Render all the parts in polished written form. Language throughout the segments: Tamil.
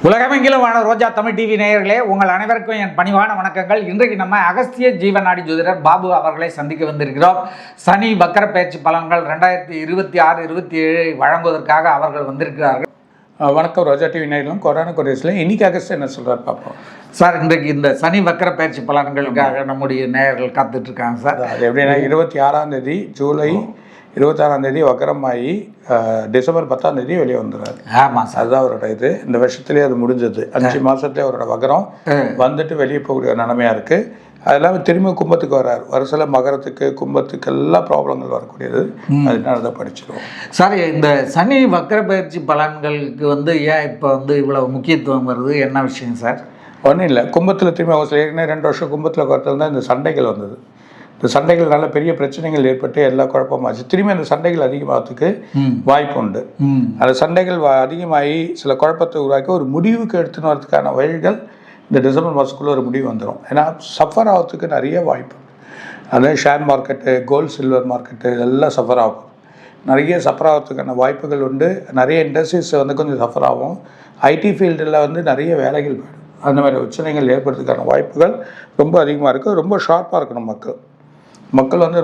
உலகமெங்கிலும் வாழ ரோஜா தமிழ் டிவி நேயர்களே, உங்கள் அனைவருக்கும் என் பணிவான வணக்கங்கள். இன்றைக்கு நம்ம அகஸ்திய ஜீவநாடி ஜோதிடர் பாபு அவர்களை சந்திக்க வந்திருக்கிறோம். சனி வக்கர பயிற்சி பலன்கள் 2026-27 வழங்குவதற்காக அவர்கள் வந்திருக்கிறார்கள். வணக்கம் ரோஜா டிவி நேயர்களும். கொரோனா கொரியஸில் இன்னைக்கு அகஸ்திய என்ன சொல்கிறார் பார்ப்போம். சார், இன்றைக்கு இந்த சனி வக்கர பயிற்சி பலன்களுக்காக நம்முடைய நேயர்கள் காத்துட்டு இருக்காங்க சார். அது எப்படின்னா 26 ஜூலை 26 வக்கரமாகி டிசம்பர் 10 வெளியே வந்துடுறாரு. ஆமாம் சார், அதுதான் அவரோட இது. இந்த வருஷத்துலேயே அது முடிஞ்சது. 5 மாதத்துலேயே அவரோட வக்கரம் வந்துட்டு வெளியே போகக்கூடிய நிலைமையாக இருக்குது. அது இல்லாமல் திரும்ப கும்பத்துக்கு வர்றார். வருஷத்தில் மகரத்துக்கு கும்பத்துக்கு எல்லாம் ப்ராப்ளங்கள் வரக்கூடியது. அதனால தான் படிச்சிருவோம் சார். இந்த சனி வக்கர பயிற்சி பலன்களுக்கு ஏன் இப்போ இவ்வளவு முக்கியத்துவம் வருது, என்ன விஷயம் சார்? ஒன்றும் இல்லை, கும்பத்தில் திரும்ப ஏற்கனவே 2 வருஷம் கும்பத்தில் குறைத்தல் தான் இந்த சண்டைகள் வந்தது. இந்த சண்டைகள்னால பெரிய பிரச்சனைகள் ஏற்பட்டு எல்லா குழப்பமாச்சு. திரும்பி அந்த சண்டைகள் அதிகமாகிறதுக்கு வாய்ப்பு உண்டு. அந்த சண்டைகள் அதிகமாகி சில குழப்பத்தை உருவாக்கி ஒரு முடிவுக்கு எடுத்துன்னு வரதுக்கான வழிகள் இந்த டிசம்பர் மாதத்துக்குள்ளே ஒரு முடிவு வந்துடும். ஏன்னா சஃபர் ஆகிறதுக்கு நிறைய வாய்ப்பு. அது share market, gold silver market இதெல்லாம் சஃபர் ஆகும். நிறைய சஃபர் ஆகிறதுக்கான வாய்ப்புகள் உண்டு. நிறைய இண்டஸ்ட்ரீஸ் கொஞ்சம் சஃபர் ஆகும். ஐடி ஃபீல்டில் நிறைய வேலைகள் போயிடும். அந்த மாதிரி பிரச்சனைகள் ஏற்படுறதுக்கான வாய்ப்புகள் ரொம்ப அதிகமாக இருக்குது. ரொம்ப ஷார்ப்பாக இருக்கணும் மக்கள்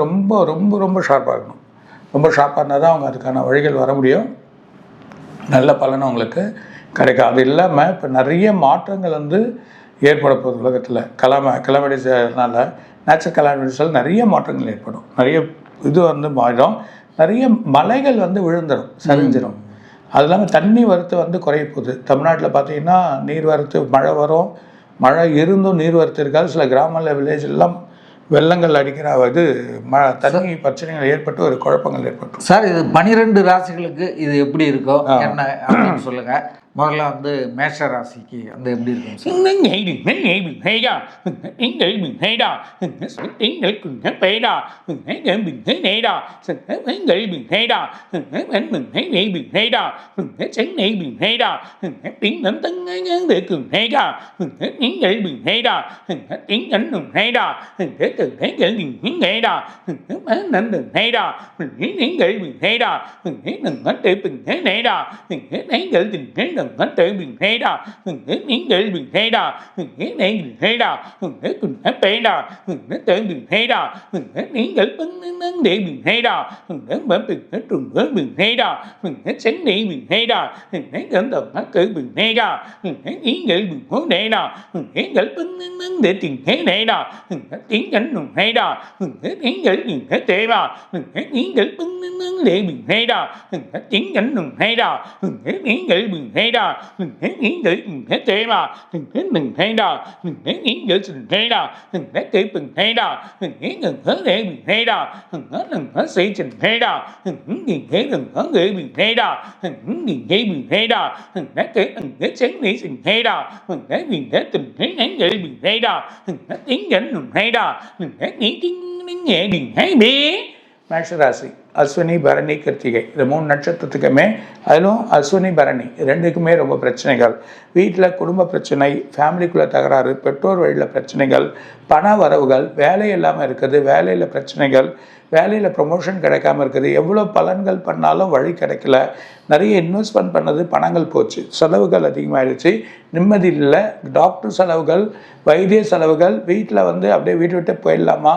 ரொம்ப ரொம்ப ரொம்ப ஷார்ப்பாக இருக்கணும். ரொம்ப ஷார்ப்பாக இருந்தால் தான் அவங்க அதுக்கான வழிகள் வர முடியும். நல்ல பலன் அவங்களுக்கு கிடைக்கும். அது இல்லாமல் இப்போ நிறைய மாற்றங்கள் ஏற்பட போகுது உலகத்தில். கலாமிட்டிஸ்னால நேச்சுரல் கலாமிட்டிஸால் நிறைய மாற்றங்கள் ஏற்படும். நிறைய இது மாறிடும். நிறைய மலைகள் விழுந்துடும், சரிஞ்சிடும். அது இல்லாமல் தண்ணி வரத்து குறைய போகுது. தமிழ்நாட்டில் பார்த்திங்கன்னா நீர் வரத்து, மழை வரும். மழை இருந்தும் நீர் வரத்து இருக்காது. சில கிராமங்களில் வில்லேஜ் எல்லாம் வெள்ளங்கள் அடிக்கிற தண்ணி பிரச்சனைகள் ஏற்பட்டு ஒரு குழப்பங்கள் ஏற்பட்டு. சார், இது 12 ராசிகளுக்கு இது எப்படி இருக்கும் என்ன அப்படின்னு சொல்லுங்க. முதல்ல மேஷ ராசிக்கு எப்படி இருக்கும்? Tự bình thế đó, những người bình thế đó, những này bình thế đó, cùng hết bể đó, tự bình thế đó, những người bưng để bình thế đó, bởi bình hết trùng với bình thế đó, hết sáng đi bình thế đó, hết gần đầu hết cử bình thế đó, hết những người bình hố đệ đó, hết người bưng để tiền thế này đó, hết tiếng cảnh đồng thế đó, hết những người bình thế tệ đó, hết những người bưng để bình thế đó, hết tiếng cảnh đồng thế đó, hết những người bình thế đó. Hết những người hết thế mà hết mình thế đó, hết những người tình thế đó, hết cái bình thế đó, hết người hết để bình thế đó, hết lần hết sĩ tình thế đó, những gì thế lần hết người bình thế đó, những gì thế bình thế đó, hết cái hết sáng lý tình thế đó, hết bình thế tình thế những người bình thế đó, hết tiếng dẫn đồng thế đó, hết những tiếng nhẹ đình thế bế. மேஷராசி அஸ்வினி, பரணி, கிருத்திகை இது 3 நட்சத்திரத்துக்குமே, அதிலும் அஸ்வினி பரணி 2க்குமே ரொம்ப பிரச்சனைகள். வீட்டில் குடும்ப பிரச்சனை, ஃபேமிலிக்குள்ளே தகராறு, பெற்றோர் வழியில் பிரச்சனைகள், பண வரவுகள், வேலை இல்லாமல் இருக்குது, வேலையில் பிரச்சனைகள், வேலையில் ப்ரொமோஷன் கிடைக்காமல் இருக்குது, எவ்வளோ பலன்கள் பண்ணாலும் வழி கிடைக்கல, நிறைய இன்வெஸ்ட்மெண்ட் பண்ணது பணங்கள் போச்சு, செலவுகள் அதிகமாகிடுச்சு, நிம்மதி இல்லை, டாக்டர் செலவுகள், வைத்திய செலவுகள், வீட்டில் அப்படியே வீட்டு விட்டு போயிடலாமா,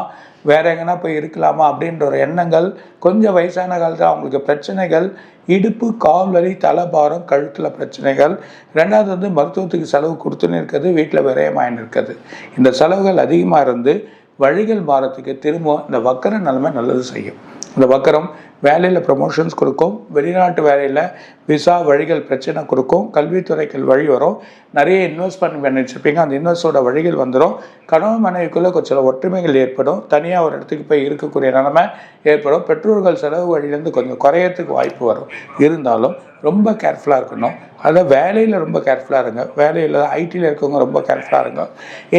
வேறு எங்கன்னா போய் இருக்கலாமா அப்படின்ற ஒரு எண்ணங்கள். கொஞ்சம் வயசான காலத்தில் அவங்களுக்கு பிரச்சனைகள், இடுப்பு, கால் வலி, தலைபாரம், கழுத்தில் பிரச்சனைகள். 2வது மருத்துவத்துக்கு செலவு கொடுத்துன்னு இருக்கிறது, வீட்டில் விரயமாயின்னு இருக்கிறது. இந்த செலவுகள் அதிகமாக இருந்து வழிகள் மாறத்துக்கு திரும்ப இந்த வக்கர நிலைமை நல்லது செய்யும். இந்த வக்கரம் வேலையில் ப்ரமோஷன்ஸ் கொடுக்கும், வெளிநாட்டு வேலையில் விசா வழிகள் பிரச்சனை கொடுக்கும், கல்வித்துறைகள் வழி வரும், நிறைய இன்வெஸ்ட்மெண்ட் பண்ணி வச்சுருப்பீங்க, அந்த இன்வெஸ்டோட வழிகள் வந்துடும். கணவன் மனைவிக்குள்ளே கொஞ்சம் ஒற்றுமைகள் ஏற்படும், தனியாக ஒரு இடத்துக்கு போய் இருக்கக்கூடிய நிலைமை ஏற்படும். பெற்றோர்கள் செலவு வழியிலேருந்து கொஞ்சம் குறையறதுக்கு வாய்ப்பு வரும். இருந்தாலும் ரொம்ப கேர்ஃபுல்லாக இருக்கணும். அதில் வேலையில் ரொம்ப கேர்ஃபுல்லாக இருங்க. வேலையில் ஐடியில் இருக்கவங்க ரொம்ப கேர்ஃபுல்லாக இருங்க.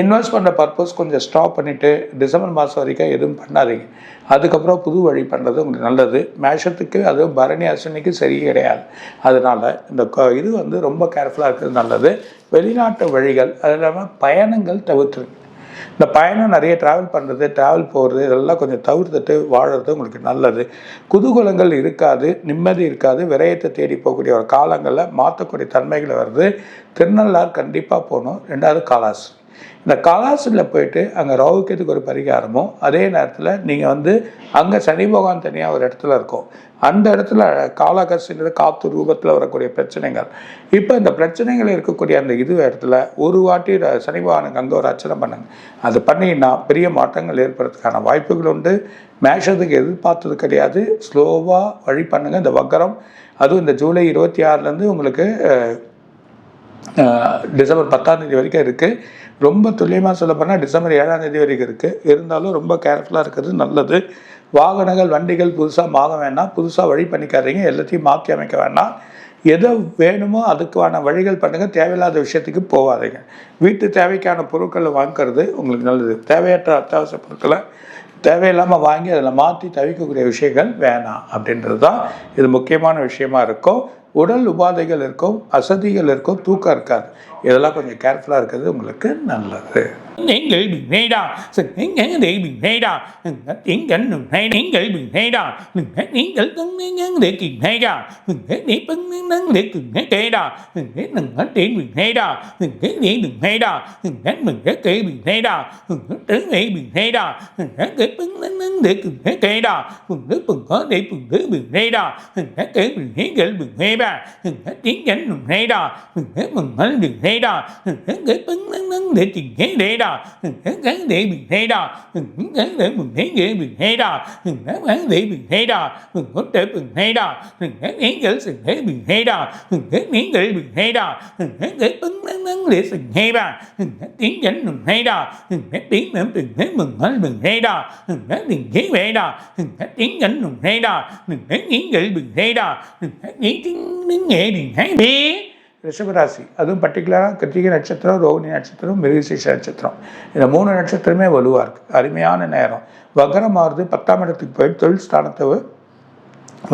இன்வெஸ்ட் பண்ணுற பர்பஸ் கொஞ்சம் ஸ்டாப் பண்ணிவிட்டு டிசம்பர் மாதம் வரைக்கும் எதுவும் பண்ணாதீங்க. அதுக்கப்புறம் புது வழி பண்ணுறது உங்களுக்கு நல்லது. மேஷத்துக்கு அதுவும் பரணி அஸ்வினிக்கு சரி கிடையாது. அதனால் இந்த இது ரொம்ப கேர்ஃபுல்லாக இருக்கிறது நல்லது. வெளிநாட்டு வழிகள், அது இல்லாமல் பயணங்கள் தவிர்த்துருங்க. இந்த பயணம் நிறைய ட்ராவல் பண்ணுறது, ட்ராவல் போகிறது இதெல்லாம் கொஞ்சம் தவிர்த்துட்டு வாழறது உங்களுக்கு நல்லது. குதூகலங்கள் இருக்காது, நிம்மதி இருக்காது, விரயத்தை தேடி போகக்கூடிய ஒரு காலங்களில் மாற்றக்கூடிய தன்மைகள் வருது. திருநள்ளாறு கண்டிப்பாக போகணும். 2வது காலாஸ்திரி. இந்த காலாஸ்திரியில் போயிட்டு அங்கே ராகுகேதுக்கு ஒரு பரிகாரமும், அதே நேரத்தில் நீங்கள் அங்கே சனி பகவான் தனியாக ஒரு இடத்துல இருக்கும். அந்த இடத்துல காலகஸ்தியில் காற்று ரூபத்தில் வரக்கூடிய பிரச்சனைகள், இப்போ இந்த பிரச்சனைகள் இருக்கக்கூடிய அந்த இடத்துல ஒரு வாட்டி சனி பகவானுக்கு அங்கே ஒரு அர்ச்சனை பண்ணுங்க. அது பண்ணிங்கன்னா பெரிய மாற்றங்கள் ஏற்படுறதுக்கான வாய்ப்புகள் உண்டு. மேஷத்துக்கு எதிர்பார்த்தது கிடையாது. ஸ்லோவாக வழி பண்ணுங்கள். இந்த வக்கரம் அதுவும் இந்த ஜூலை 26 உங்களுக்கு டிசம்பர் 10 வரைக்கும் இருக்குது. ரொம்ப துல்லியமாக சொல்ல போனால் டிசம்பர் 7 வரைக்கும் இருக்குது. இருந்தாலும் ரொம்ப கேர்ஃபுல்லாக இருக்கிறது நல்லது. வாகனங்கள் வண்டிகள் புதுசாக வாங்க வேண்டாம், புதுசாக வழி பண்ணிக்காதீங்க, எல்லாத்தையும் மாற்றி அமைக்க வேண்டாம். எதை வேணுமோ அதுக்கான வழிகள் பண்ணுங்கள். தேவையில்லாத விஷயத்துக்கு போகாதீங்க. வீட்டு தேவைக்கான பொருட்களை வாங்கிறது உங்களுக்கு நல்லது. தேவையற்ற அத்தியாவசிய பொருட்களை தேவையில்லாமல் வாங்கி அதில் மாற்றி தவிக்கக்கூடிய விஷயங்கள் வேணாம் அப்படின்றது தான் இது முக்கியமான விஷயமா இருக்கும். உடல் உபாதைகள் இருக்கும், அசதிகள் இருக்கும், தூக்கம் இருக்காது. இதெல்லாம் கொஞ்சம் கேர்ஃபுல்லாக இருக்கிறது உங்களுக்கு நல்லது. நீங்கள் வினேடா நீங்கள் வினேடா நீங்கள் நீங்கள் வினேடா நீங்கள் வினேடா நீ பண்ண கேடா நீங்கள் வினேடா நீ வினேடா நீங்கள் வினேடா வினேடா கேடா உங்கள் பொங்கலை புங்கு வினேடா நீங்கள் வினேடா நீங்கள் வினேடா முன்னால் வினேடா பண்ண திங்கேடா தேவி நேடா நேடா நேடா கொட்டை நேடா நீங்கள் தேவி நேடா நீங்கள் நேடா நேடா திங்கள் நேடா பின்னம் பின்ன முன்னால் நேடா நீங்க வேடா திங்கள் நேடா நீங்கள் நேடா நீ ரிஷபராசி, அதுவும் பர்டிகுலராக கிருத்திகை நட்சத்திரம், ரோகிணி நட்சத்திரம், மிருகசீஷ நட்சத்திரம், இந்த 3 நட்சத்திரமே வலுவாக இருக்குது. அருமையான நேரம். வக்கரமாகிறது 10ஆம் இடத்துக்கு போயிட்டு தொழில் ஸ்தானத்தை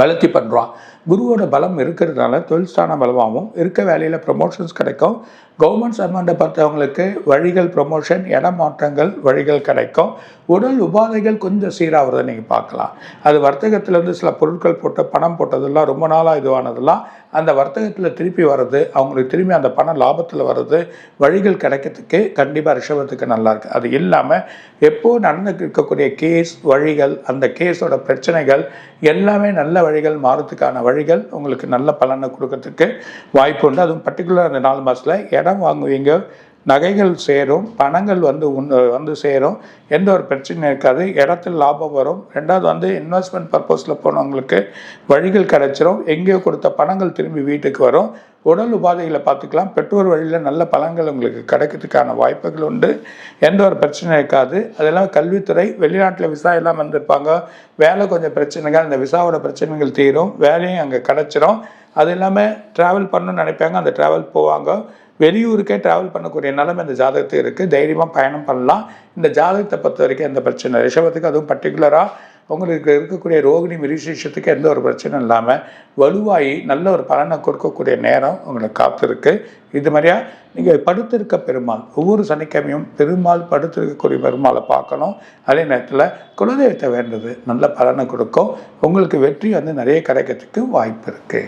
வளர்த்தி பண்ணுறான். குருவோட பலம் இருக்கிறதுனால தொழில் ஸ்தான பலமாகவும் இருக்க வேலையில் ப்ரொமோஷன்ஸ் கிடைக்கும். கவர்மெண்ட் சம்பந்தப்பட்டவங்களுக்கு வழிகள் ப்ரொமோஷன், இடமாற்றங்கள் வழிகள் கிடைக்கும். உடல் உபாதைகள் கொஞ்சம் சீராகிறத நீங்கள் பார்க்கலாம். அது வர்த்தகத்திலேருந்து சில பொருட்கள் போட்டு பணம் போட்டதெல்லாம் ரொம்ப நாளாக இதுவானதெல்லாம் அந்த வர்த்தகத்தில் திருப்பி வர்றது, அவங்களுக்கு திரும்பி அந்த பணம் லாபத்தில் வர்றது, வழிகள் கிடைக்கிறதுக்கு கண்டிப்பாக ரிஷபத்துக்கு நல்லாயிருக்கு. அது இல்லாமல் எப்போது நடந்து இருக்கக்கூடிய கேஸ் வழிகள், அந்த கேஸோட பிரச்சனைகள் எல்லாமே நல்ல வழிகள் மாறத்துக்கான வழிகள் உங்களுக்கு நல்ல பலனை கொடுக்கறதுக்கு வாய்ப்பு உண்டு. அதுவும் பர்டிகுலர் அந்த 4 மாதத்தில் இடம் வாங்குவீங்க, நகைகள் சேரும், பணங்கள் வந்து சேரும், எந்த ஒரு பிரச்சனையும் இருக்காது. இடத்துல லாபம் வரும். 2வது இன்வெஸ்ட்மெண்ட் பர்பஸில் போனவங்களுக்கு வழிகள் கிடைச்சிரும். எங்கேயோ கொடுத்த பணங்கள் திரும்பி வீட்டுக்கு வரும். உடல் உபாதைகளை பார்த்துக்கலாம். பெற்றோர் வழியில் நல்ல பலன்கள் உங்களுக்கு கிடைக்கிறதுக்கான வாய்ப்புகள் உண்டு. எந்த ஒரு பிரச்சனையும் இருக்காது. அதெல்லாம் கல்வித்துறை, வெளிநாட்டில் விசா எல்லாம் வந்திருப்பாங்க, வேலை கொஞ்சம் பிரச்சனைகள், அந்த விசாவோட பிரச்சனைகள் தீரும், வேலையும் அங்கே கிடச்சிரும். அது இல்லாமல் ட்ராவல் பண்ணணும்னு நினைப்பாங்க, அந்த ட்ராவல் போவாங்க. வெளியூருக்கே ட்ராவல் பண்ணக்கூடிய நிலைமை இந்த ஜாதகத்துக்கு இருக்குது. தைரியமாக பயணம் பண்ணலாம். இந்த ஜாதகத்தை பொறுத்த வரைக்கும் எந்த பிரச்சனை ரிஷபத்துக்கு, அதுவும் பர்டிகுலராக உங்களுக்கு இருக்கக்கூடிய ரோகிணி மிருகசீஷத்துக்கு எந்த ஒரு பிரச்சனையும் இல்லாமல் வலுவாகி நல்ல ஒரு பலனை கொடுக்கக்கூடிய நேரம் உங்களுக்கு காத்திருக்கு. இது மாதிரியா நீங்கள் படுத்திருக்க பெருமாள், ஒவ்வொரு சனிக்கிழமையும் பெருமாள் படுத்திருக்கக்கூடிய பெருமாளை பார்க்கணும். அதே நேரத்தில் குலதெய்வத்தை வேண்டது நல்ல பலனை கொடுக்கும். உங்களுக்கு வெற்றி நிறைய கிடைக்கிறதுக்கு வாய்ப்பு இருக்குது.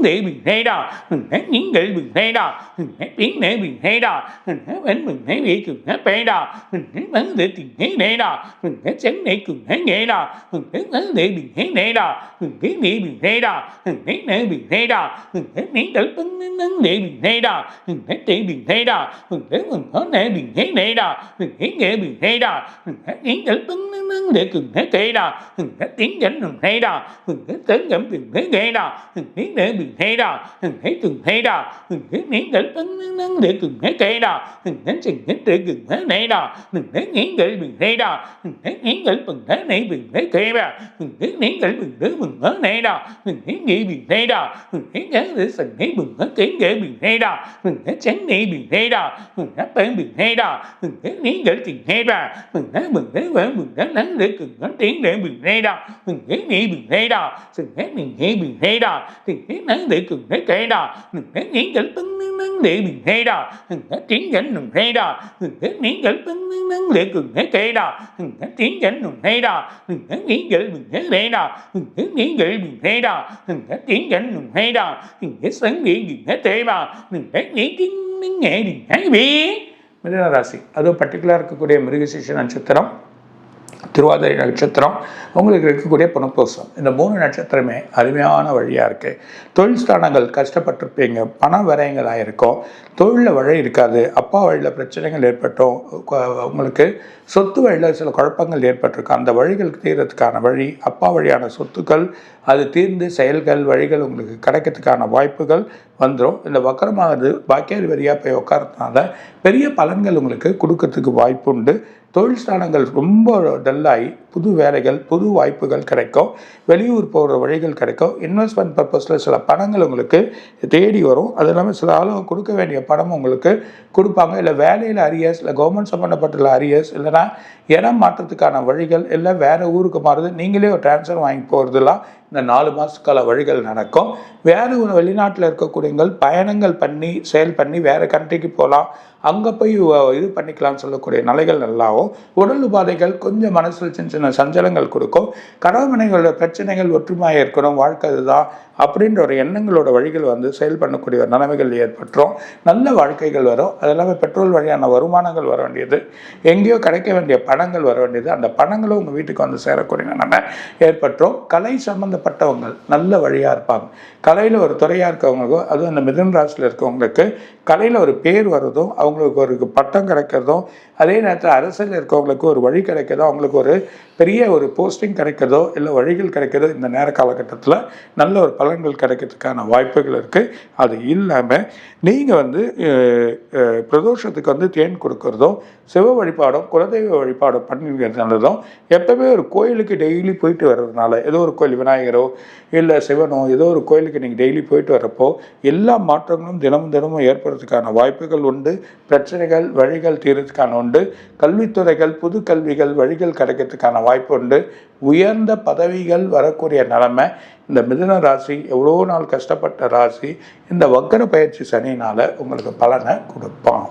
để mình thấy đó những người mình thấy đó tiếng để mình thấy đó mình thấy bị cường hết bé đó mình thấy vấn để tìm thấy để đó mình thấy sáng để cường thấy nghe đó mình thấy vấn để mình thấy để đó mình thấy để mình thấy đó mình thấy để mình thấy đó mình thấy miếng tử vấn để mình thấy đó mình thấy để mình thấy đó mình thấy mình có để mình thấy để đó mình thấy để mình thấy đó mình thấy miếng tử vấn để cường thấy để đó mình thấy tiếng dẫn mình thấy đó mình thấy tiếng dẫn mình thấy để đó mình thấy để bình hay đà hết từng hay đà நீங்கள் bình hay đà chừng hết tự gừng hết này đà நீங்கள் bình hay đà நீங்கள் bình thế này bình thế kê bà நீங்கள் bình thế bình thế này đà nghĩ bình hay đà nhớ để sừng thấy bình thế kiến ghế bình hay đà tránh này bình hay đà bên bình hay đà நீங்கள் chừng hay bà bình thế vẽ bình thế nắng để cần nó tiếng để bình hay đà nghĩ bình hay đà sừng hết mình nghĩ bình hay đà thì nắng để cần thế kê đà nghĩ cái nắng để bình hay đà tiếng gánh nồng hay đà nghĩ cái nắng để cần thế kê đà tiếng gánh nồng hay đà nghĩ cái bình thế để đà nghĩ cái bình hay đà tiếng gánh nồng hay đà cái sáng nghĩ bình thế tê bà nghĩ cái nghe bình hay bị மிதுன ராசி அதுவும் பர்டிகுலராக இருக்கக்கூடிய மிருகசீஷ நட்சத்திரம், திருவாதிரை நட்சத்திரம், உங்களுக்கு இருக்கக்கூடிய புனர்பூசம், இந்த 3 நட்சத்திரமே அருமையான வழியாக இருக்குது. தொழில் ஸ்தானங்கள் கஷ்டப்பட்டிருப்பீங்க, பண விரயங்கள் ஆகிருக்கும், தொழிலில் வழி இருக்காது, அப்பா வழியில் பிரச்சனைகள் ஏற்பட்டோம், உங்களுக்கு சொத்து வழியில் சில குழப்பங்கள் ஏற்பட்டிருக்கும். அந்த வழிகள் தீர்றதுக்கான வழி, அப்பா வழியான சொத்துக்கள் அது தீர்ந்து செயல்கள் வழிகள் உங்களுக்கு கிடைக்கிறதுக்கான வாய்ப்புகள் வந்துடும். இந்த வக்கரமானது பாக்கியாதிபதியாக போய் உட்காரதுனால பெரிய பலன்கள் உங்களுக்கு கொடுக்கறதுக்கு வாய்ப்பு உண்டு. தொழில் ஸ்தானங்கள் ரொம்ப டல்லாகி புது வேலைகள் புது வாய்ப்புகள் கிடைக்கும், வெளியூர் போகிற வழிகள் கிடைக்கும், இன்வெஸ்ட்மெண்ட் பர்பஸில் சில பணங்கள் உங்களுக்கு தேடி வரும். அது இல்லாமல் சில ஆளுங்க கொடுக்க வேண்டிய பணம் உங்களுக்கு கொடுப்பாங்க. இல்லை வேலையில் அரியர்ஸ், இல்லை கவர்மெண்ட் சம்மந்தப்பட்ட அரியர்ஸ், இல்லைனா இடம் மாற்றத்துக்கான வழிகள், இல்லை வேறு ஊருக்கு மாறுது, நீங்களே ஒரு ட்ரான்ஸ்ஃபர் வாங்கி போகிறதுலாம் இந்த 4 மாதக்கால வழிகள் நடக்கும். வேறு ஒரு வெளிநாட்டில் இருக்கக்கூடியவங்கள் பயணங்கள் பண்ணி செயல் பண்ணி வேறு கண்ட்ரிக்கு போகலாம், அங்கே போய் இது பண்ணிக்கலாம்னு சொல்லக்கூடிய நிலைகள் நல்லாவும். உடல் உபாதைகள் கொஞ்சம் மனசில் சின்ன சின்ன சஞ்சலங்கள் கொடுக்கும். கணவன் மனைவியோட பிரச்சனைகள் ஒற்றுமையாக இருக்கணும், வாழ்க்கை இதுதான் அப்படின்ற ஒரு எண்ணங்களோட வழிகள் வந்து செயல் பண்ணக்கூடிய ஒரு நிலைமைகள் ஏற்பட்டுரும். நல்ல வாழ்க்கைகள் வரும். அது எல்லாமே பெட்ரோல் வழியான வருமானங்கள் வர வேண்டியது, எங்கேயோ கிடைக்க வேண்டிய பணங்கள் வர வேண்டியது, அந்த பணங்களும் உங்கள் வீட்டுக்கு வந்து சேரக்கூடிய நிலைமை ஏற்பட்டுரும். கலை சம்மந்தப்பட்டவங்க நல்ல வழியாக இருப்பாங்க. கலையில் ஒரு துறையாக இருக்கவங்களுக்கும், அதுவும் அந்த மிதுன ராசியில் இருக்கவங்களுக்கு கலையில் ஒரு பேர் வருதும், அவங்களுக்கு ஒரு பட்டம் கிடைக்கிறதும், அதே நேரத்தில் அரசியல் இருக்கவங்களுக்கு ஒரு வழி கிடைக்கிறதோ, அவங்களுக்கு ஒரு பெரிய ஒரு போஸ்டிங் கிடைக்கிறதோ, இல்லை வழிகள் கிடைக்கிறதோ இந்த நேர காலகட்டத்தில் நல்ல ஒரு பலன்கள் கிடைக்கிறதுக்கான வாய்ப்புகள் இருக்குது. அது இல்லாமல் நீங்கள் வந்து பிரதோஷத்துக்கு வந்து தேன் கொடுக்கறதும், சிவ வழிபாடும் குலதெய்வ வழிபாடும் பண்ணிக்கிறதுனாலதும், எப்பவுமே ஒரு கோயிலுக்கு டெய்லி போயிட்டு வர்றதுனால, ஏதோ ஒரு கோயில் விநாயகரோ இல்லை சிவனோ ஏதோ ஒரு கோயிலுக்கு நீங்கள் டெய்லி போயிட்டு வரப்போ எல்லா மாற்றங்களும் தினமும் ஏற்படுறதுக்கான வாய்ப்புகள் உண்டு. பிரச்சனைகள் வழிகள் தீர்றதுக்கான உண்டு. கல்வித்துறைகள் புது கல்விகள் வழிகள் கிடைக்கிறதுக்கான வாய்ப்பு உண்டு. உயர்ந்த பதவிகள் வரக்கூடிய நிலைமை. இந்த மிதுன ராசி எவ்வளோ நாள் கஷ்டப்பட்ட ராசி இந்த வக்கர பயிற்சி சனினால் உங்களுக்கு பலனை கொடுப்பான்.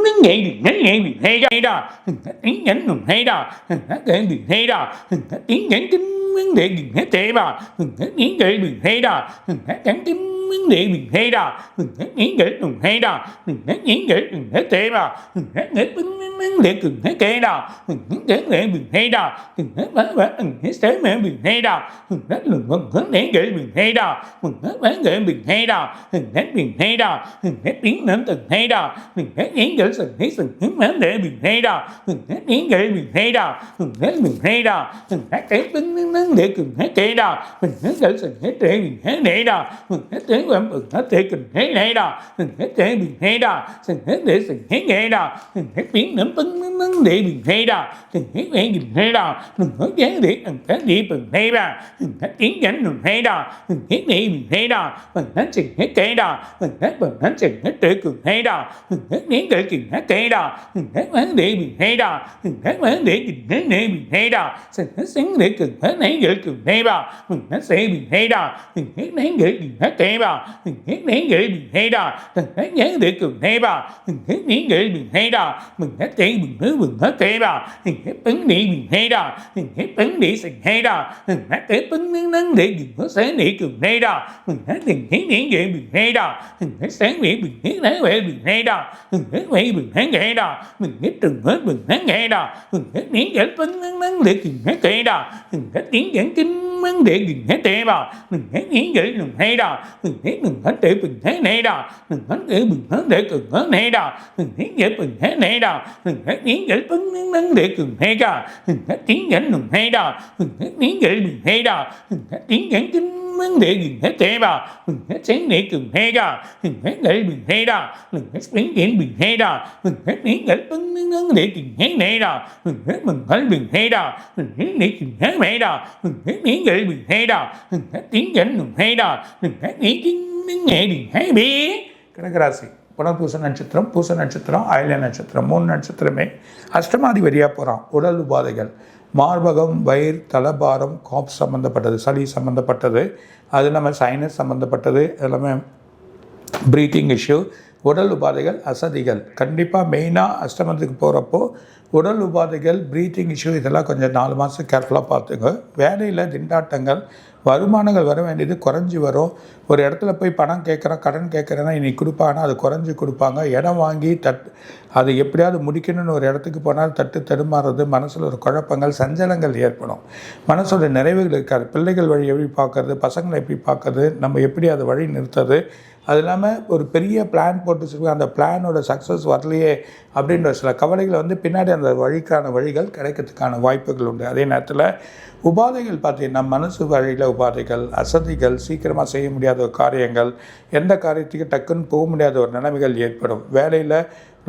vấn đề gì hết thế bà những cái bình hay đà tránh cái vấn đề bình hay đà những cái đừng hay đà những cái đừng hết thế bà hết vấn đề đừng hết kê đà những cái bình hay đà hết bán hết thế mẹ bình hay đà hết lừng hết để cái bình hay đà hết bán cái bình hay đà hết bình hay đà hết tiếng đến từng hay đà hết những cái sừng hết bán để bình hay đà hết những cái bình hay đà hết bình hay đà hết cái vấn để cần hết kê đà mình hết cái sừng hết để mình hết để đà mình hết thế em bừng hết thế cần hết để đà mình hết thế bình hay đà sừng hết để sừng hết nghe đà mình hết tiếng đến vấn để bình hay đà mình hết nghe bình hay đà mình hết cái để ăn cái đi bình hay đà mình hết tiếng gánh mình hay đà mình hết đi bình hay đà mình hết sừng hết kê đà mình hết bình hết sừng hết để cần hay đà mình hết tiếng cái cần hết kê đà mình hết vấn để bình hay đà mình hết vấn để cần hết để bình hay đà sừng hết sáng để cần hết nấy gửi cần hay bà mình hết sẽ bình hay đà mình hết nấy gửi cần hết kê bà mình hết nấy gửi bình hay đà mình hết nhớ để cần hay bà mình hết nấy gửi bình hay đà mình hết kê bình hết kê bà mình hết bấn đi bình hay đà mình hết bấn đi sừng hay đà mình hết kê bấn nắng để cần hết sáng để cần hay đà mình hết tiền hết nấy gửi bình hay đà mình hết sáng để bình hết nấy quẹ bình hay đà mình hết quẹ bình hết kê đà mình hết từng hết bình hết kê đà mình hết nấy gửi bấn nắng để cần hết kê đà mình hết tiếng giảng kinh vấn đề gần hết tệ bà mình hết những gửi đừng hay đà mình hết đừng hết tệ bình hết này đà mình hết gửi bình hết để cần hết này đà mình hết gửi bình hết này đà mình hết những gửi vấn đề cần hay cả mình hết tiếng giảng đừng hay đà mình hết những gửi bình hay đà mình hết tiếng giảng kinh vấn đề bình hết thế bà mình hết tránh để cùng hay đà mình hết lấy bình hay đà mình hết biến kiến bình hay đà mình hết biến hết vấn để cùng hay này đà mình hết bình hay đà mình hết để cùng hay mẹ đà mình hết biến gậy bình hay đà mình hết tiếng dẫn bình hay đà mình hết nghĩ kinh nghệ bình hay bế கடகராசி புனர்பூச நட்சத்திரம் பூச நட்சத்திரம் ஆயில்ய நட்சத்திரம் 3 நட்சத்திரமே அஷ்டமாதி வரியாக போகிறான். உடல் உபாதைகள் மார்பகம் வயிறு தலபாரம் காப் சம்மந்தப்பட்டது, சளி சம்மந்தப்பட்டது, அது இல்லாமல் சைனஸ் சம்மந்தப்பட்டது, எல்லாமே ப்ரீத்திங் இஷ்யூ, உடல் உபாதைகள் அசதிகள். கண்டிப்பாக மெயினாக அஷ்டமத்துக்கு போகிறப்போ உடல் உபாதைகள் ப்ரீத்திங் இஷ்யூ இதெல்லாம் கொஞ்சம் 4 மாதம் கேர்ஃபுல்லாக பார்த்துங்க. வேலையில் திண்டாட்டங்கள், வருமானங்கள் வர வேண்டியது குறைஞ்சி வரும். ஒரு இடத்துல போய் பணம் கேட்குறோம், கடன் கேட்குறேன்னா இன்றைக்கி கொடுப்பாங்கன்னா அது குறைஞ்சி கொடுப்பாங்க. இடம் வாங்கி அது எப்படியாவது முடிக்கணும்னு ஒரு இடத்துக்கு போனால் தடுமாறுறது, மனசில் ஒரு குழப்பங்கள் சஞ்சலங்கள் ஏற்படும். மனசோட நிறைவுகள் இருக்காது. பிள்ளைகள் வழி எப்படி பார்க்கறது, பசங்களை எப்படி பார்க்கறது, நம்ம எப்படி அதை வழி நிறுத்துறது, அது இல்லாமல் ஒரு பெரிய பிளான் போட்டு வச்சுருக்கோம், அந்த பிளானோட சக்ஸஸ் வரலையே அப்படின்ற சில கவலைகளை பின்னாடி அந்த வழிக்கான வழிகள் கிடைக்கிறதுக்கான வாய்ப்புகள் உண்டு. அதே நேரத்தில் உபாதைகள் பார்த்தீங்கன்னா மனசு வழியில் உபாதைகள், அசதிகள், சீக்கிரமாக செய்ய முடியாத காரியங்கள், எந்த காரியத்துக்கு டக்குன்னு போக முடியாத ஒரு நிலைமைகள் ஏற்படும். வேலையில்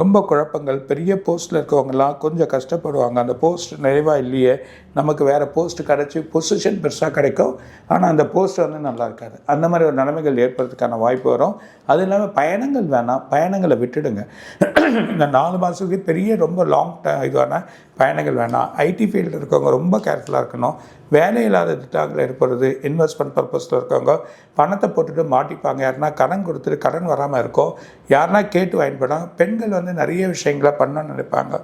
ரொம்ப குழப்பங்கள், பெரிய போஸ்ட்டில் இருக்கவங்கலாம் கொஞ்சம் கஷ்டப்படுவாங்க. அந்த போஸ்ட் நிறைவாக இல்லையே, நமக்கு வேறு போஸ்ட் கிடச்சி பொசிஷன் பெருசாக கிடைக்கும், ஆனால் அந்த போஸ்ட் நல்லா இருக்காது. அந்த மாதிரி ஒரு நிலைமைகள் ஏற்படுறதுக்கான வாய்ப்பு வரும். அது இல்லாமல் பயணங்கள் வேணாம், பயணங்களை விட்டுடுங்க. இந்த 4 மாதத்துக்கு பெரிய ரொம்ப லாங் இதுவான பயணங்கள் வேணாம். ஐடி ஃபீல்டில் இருக்கவங்க ரொம்ப கேர்ஃபுல்லாக இருக்கணும். வேலை இல்லாத திட்டங்கள் ஏற்படுறது, இன்வெஸ்ட்மெண்ட் பர்பஸில் இருக்கவங்க பணத்தை போட்டுட்டு மாட்டிப்பாங்க. யாருன்னா கடன் கொடுத்துட்டு கடன் வராமல் இருக்கும், யாருன்னா கேட்டு வாங்கிப்படாங்க. பெண்கள் நிறைய விஷயங்களை பண்ணணும்னு நினைப்பாங்க.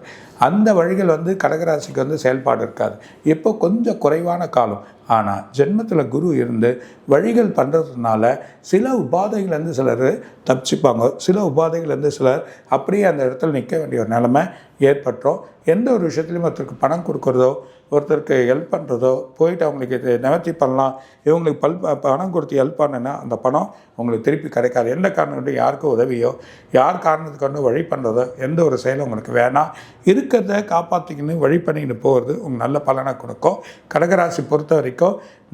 அந்த வழிகள் கடகராசிக்கு செயல்பாடு இருக்காது. இப்போ கொஞ்சம் குறைவான காலம். ஆனால் ஜென்மத்தில் குரு இருந்து வழிகள் பண்ணுறதுனால சில உபாதைகள்லேருந்து சிலர் தப்பிச்சுப்பாங்க, சில உபாதைகள்லேருந்து சிலர் அப்படியே அந்த இடத்துல நிற்க வேண்டிய ஒரு நிலைமை ஏற்பட்டோம். எந்த ஒரு விஷயத்துலையும் ஒருத்தருக்கு பணம் கொடுக்குறதோ, ஒருத்தருக்கு ஹெல்ப் பண்ணுறதோ, போயிட்டு அவங்களுக்கு இது நிவர்த்தி பண்ணலாம், இவங்களுக்கு பணம் கொடுத்து ஹெல்ப் பண்ணுன்னா அந்த பணம் உங்களுக்கு திருப்பி கிடைக்காது. எந்த காரணம் யாருக்கும் உதவியோ, யார் காரணத்துக்கு கொண்டு வழி பண்ணுறதோ எந்த ஒரு செயலும் உங்களுக்கு வேணாம். இருக்கிறத காப்பாற்றிக்கின்னு வழி பண்ணிக்கின்னு போகிறது உங்களுக்கு நல்ல பலனை கொடுக்கும். கடகராசி பொறுத்த வரைக்கும்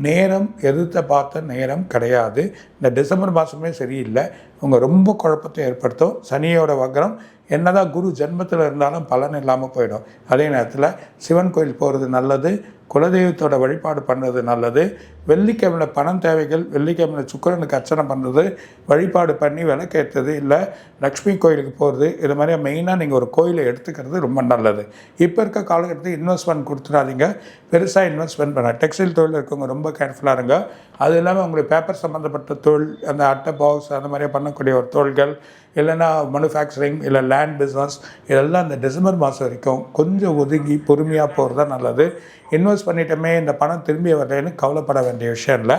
நேரம் எதிர்த்த பார்த்த நேரம் கிடையாது. இந்த டிசம்பர் மாதமே சரியில்லை, உங்கள் ரொம்ப குழப்பத்தை ஏற்படுத்தும். சனியோட வக்ரம் என்னதான் குரு ஜென்மத்தில் இருந்தாலும் பலன் இல்லாமல் போயிடும். அதே நேரத்தில் சிவன் கோயில் போகிறது நல்லது, குலதெய்வத்தோட வழிபாடு பண்ணுறது நல்லது. வெள்ளிக்கிழமையில் பணம் தேவைகள், வெள்ளிக்கிழமையில் சுக்கிரனுக்கு அர்ச்சனை பண்ணுறது, வழிபாடு பண்ணி விளக்கேற்றது, இல்லை லக்ஷ்மி கோயிலுக்கு போகிறது, இது மாதிரி மெயினாக நீங்கள் ஒரு கோயிலை எடுத்துக்கிறது ரொம்ப நல்லது. இப்போ இருக்க காலகட்டத்தில் இன்வெஸ்ட்மெண்ட் கொடுத்துடாதீங்க, பெருசாக இன்வெஸ்ட்மெண்ட் பண்ண. டெக்ஸ்டைல் தொழில் இருக்கவங்க ரொம்ப கேர்ஃபுல்லாக இருங்க. அது இல்லாமல் உங்களுக்கு பேப்பர் சம்மந்தப்பட்ட தொழில், அந்த அட்டை பாக்ஸ் அந்த மாதிரி பண்ணக்கூடிய ஒரு தொழில்கள், இல்லைன்னா மேனுஃபேக்சரிங், இல்லை லேண்ட் பிஸ்னஸ், இதெல்லாம் இந்த டிசம்பர் மாதம் வரைக்கும் கொஞ்சம் ஒதுங்கி பொறுமையாக போகிறது தான் நல்லது. இன்வெஸ்ட் பண்ணிட்டோமே இந்த பணம் திரும்பி வரலைன்னு கவலைப்பட வேண்டிய விஷயம் இல்லை.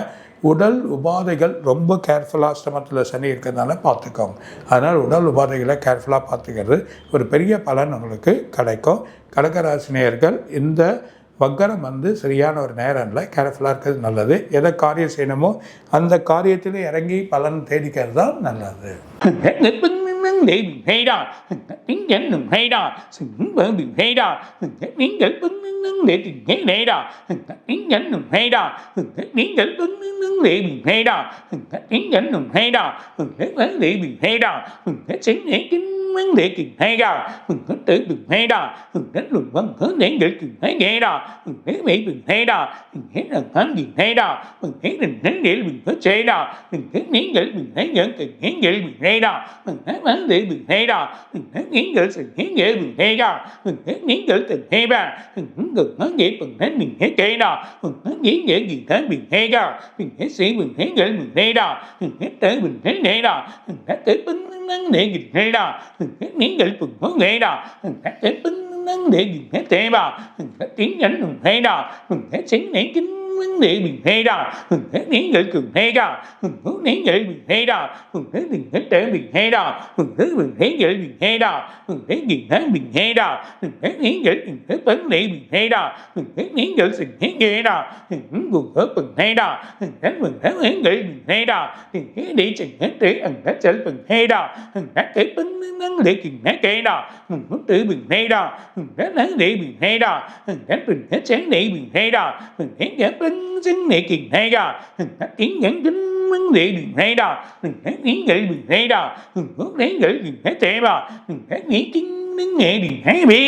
உடல் உபாதைகள் ரொம்ப கேர்ஃபுல்லாக அஷ்டமத்தில் சனி இருக்கிறதுனால பார்த்துக்கோங்க. அதனால் உடல் உபாதைகளை கேர்ஃபுல்லாக பார்த்துக்கிறது ஒரு பெரிய பலன் உங்களுக்கு கிடைக்கும். கடகராசினியர்கள் இந்த வக்கரம் சரியான ஒரு நேரம் இல்லை, கேர்ஃபுல்லாக இருக்கிறது நல்லது. எதை காரியம் செய்யணுமோ அந்த காரியத்தில் இறங்கி பலன் தேடிக்கிறது தான் நல்லது. để bình hay đà tiếng chánh đừng hay đà sừng bờ bình hay đà tiếng chánh bưng để tình hay để đà tiếng chánh đừng hay đà tiếng chánh bưng để bình hay đà tiếng chánh đừng hay đà để bình hay đà tránh để kính vấn đề kình hay đà tự bình hay đà đánh lùi vân hướng để kình hay ghê đà để bị bình hay đà thế là thánh bình hay đà thế đình thánh để bình có chế đà thế miếng để bình hay nhận kình hay để bình hay đà thế để bình hay đà thế miếng để sự hay để bình hay đà thế miếng để tình hay ba gần nó để bình hay mình hay kê đà thế miếng để gì thế bình hay đà mình hay sĩ bình hay để bình hay đà thế tới bình hay để đà thế tới bình để bình hay đà thế miếng để bình có nghe đà thế tới bình để bình hay tê bà thế tiếng nhánh bình hay đà thế chính để kính vấn đề bình hay đà thế miếng để cường hay đà thế miếng để bình hay đà thế bình hay tê bình hay đà thế bình hay để bình hay đà thế gì thế bình hay đà thế miếng để bình hay vấn đề bình hay đà thế miếng để sự hay ghê đà thế cùng hết bình hay đà thế mình thế miếng để bình hay đà thế đi chừng hết tế ăn hết trở bình hay đà thế cái bình năng để kìm hết kê đà nó tự bình hay đà thế năng để bình hay đà thế bình hết sáng để bình hay đà thế cái Benjen நேக்கிங் நேடா திங்கள் vấn đề đừng hay đà nghĩ nghĩ đừng hay đà nghĩ nghĩ đừng hay தேவா nghĩ nghe đừng hay bê.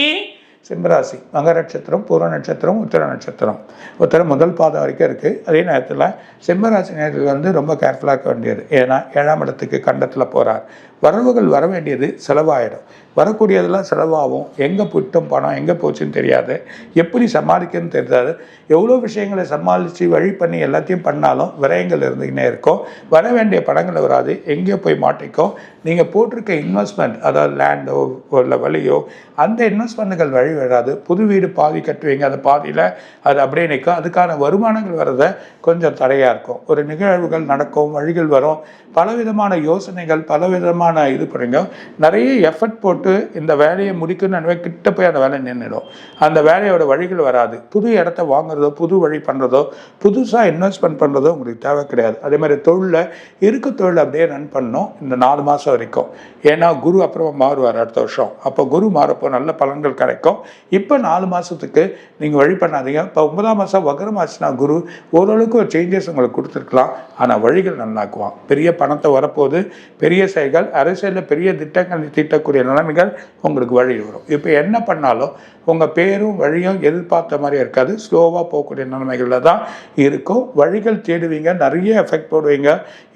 சிம்மராசி மகர நட்சத்திரம், பூர்வ நட்சத்திரம், உத்திர நட்சத்திரம். உத்திரம் முதல் பாதம் வரைக்கும் இருக்குது. அதே நேரத்தில் சிம்மராசி நேரத்தில் ரொம்ப கேர்ஃபுல்லாக இருக்க வேண்டியது. ஏன்னா 7ஆம் இடத்துக்கு கண்டத்தில் போகிறார். வரவுகள் வர வேண்டியது செலவாயிடும். வரக்கூடியதெல்லாம் செலவாகும். எங்கே போட்டும் பணம் எங்கே போச்சுன்னு தெரியாது. எப்படி சமாளிக்கணும்னு தெரியாது. எவ்வளோ விஷயங்களை சமாளித்து வழி பண்ணி எல்லாத்தையும் பண்ணாலும் விரயங்கள் இருந்துக்கினே இருக்கும். வர வேண்டிய பணங்களை வராது. எங்கேயோ போய் மாட்டிக்கும். நீங்கள் போட்டிருக்க இன்வெஸ்ட்மெண்ட், அதாவது லேண்டோ இல்லை வழியோ, அந்த இன்வெஸ்ட்மெண்ட்டுகள் வழி வராது. புது வீடு பாதி கட்டுவீங்க, அந்த பாதியில் அது அப்படியே நிற்கும். அதுக்கான வருமானங்கள் வர்றதை கொஞ்சம் தடையாக இருக்கும். ஒரு நிகழ்வுகள் நடக்கும், வழிகள் வரும், பலவிதமான யோசனைகள், பலவிதமான இது பண்ணுங்க. நிறைய எஃபர்ட் போட்டு இந்த வேலையை முடிக்கணும்னு கிட்ட போய் அந்த வேலை நின்றுடும். அந்த வேலையோட வழிகள் வராது. புது இடத்த வாங்குறதோ, புது வழி பண்ணுறதோ, புதுசாக இன்வெஸ்ட்மெண்ட் பண்ணுறதோ உங்களுக்கு தேவை கிடையாது. அதே மாதிரி தொழிலில் இருக்க தொழில் அப்படியே ரன் பண்ணணும் இந்த 4 மாதம் வரைக்கும். ஏன்னா குரு அப்புறமா மாறுவார் அடுத்த வருஷம். அப்போ குரு மாறப்போ நல்ல பலன்கள் கிடைக்கும். இப்போ 4 மாதத்துக்கு நீங்கள் வழி பண்ணாதீங்க. இப்போ 9ஆம் மாதம் வக்ரம் ஆச்சுன்னா குரு ஓரளவுக்கு ஒரு சேஞ்சஸ் உங்களுக்கு கொடுத்துருக்கலாம். ஆனால் வழிகள் நல்லாக்குவான். பெரிய பணத்தை வரப்போது, பெரிய செயல்கள், அரசியலில் பெரிய திட்டங்கள் தீட்டக்கூடிய நிலைமைகள் உங்களுக்கு வழி வரும். இப்போ என்ன பண்ணாலும் உங்கள் பேரும் வழியும் எதிர்பார்த்த மாதிரி இருக்காது. ஸ்லோவாக போகக்கூடிய நிலைமைகளில் தான் இருக்கும். வழிகள் தேடுவீங்க, நிறைய எஃபெக்ட் போடுவீங்க.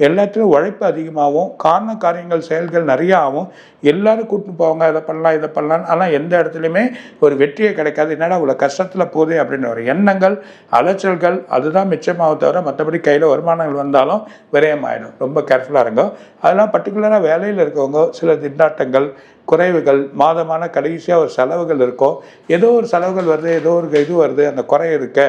எல்லாத்துலேயும் உழைப்பு அதிகமாகவும், காரியங்கள் செயல்கள் நிறையா ஆகும். எல்லாரும் கூட்டின்னு போவாங்க, இதை பண்ணலாம் இதை பண்ணலாம். ஆனால் எந்த இடத்துலையுமே ஒரு வெற்றியை கிடைக்காது. என்னடா இவ்வளோ கஷ்டத்தில் போதே அப்படின்னு ஒரு எண்ணங்கள், அலைச்சல்கள், அதுதான் மிச்சமாக தவிர மற்றபடி கையில் வருமானங்கள் வந்தாலும் விரயமாயிடும். ரொம்ப கேர்ஃபுல்லாக இருங்க. அதெல்லாம் பர்டிகுலராக வேலையில் இருக்கவங்க சில திண்டாட்டங்கள், குறைவுகள், மாதமான கடைசியாக ஒரு செலவுகள் இருக்கும். ஏதோ ஒரு செலவுகள் வருது, ஏதோ ஒரு இது வருது, அந்த குறை இருக்க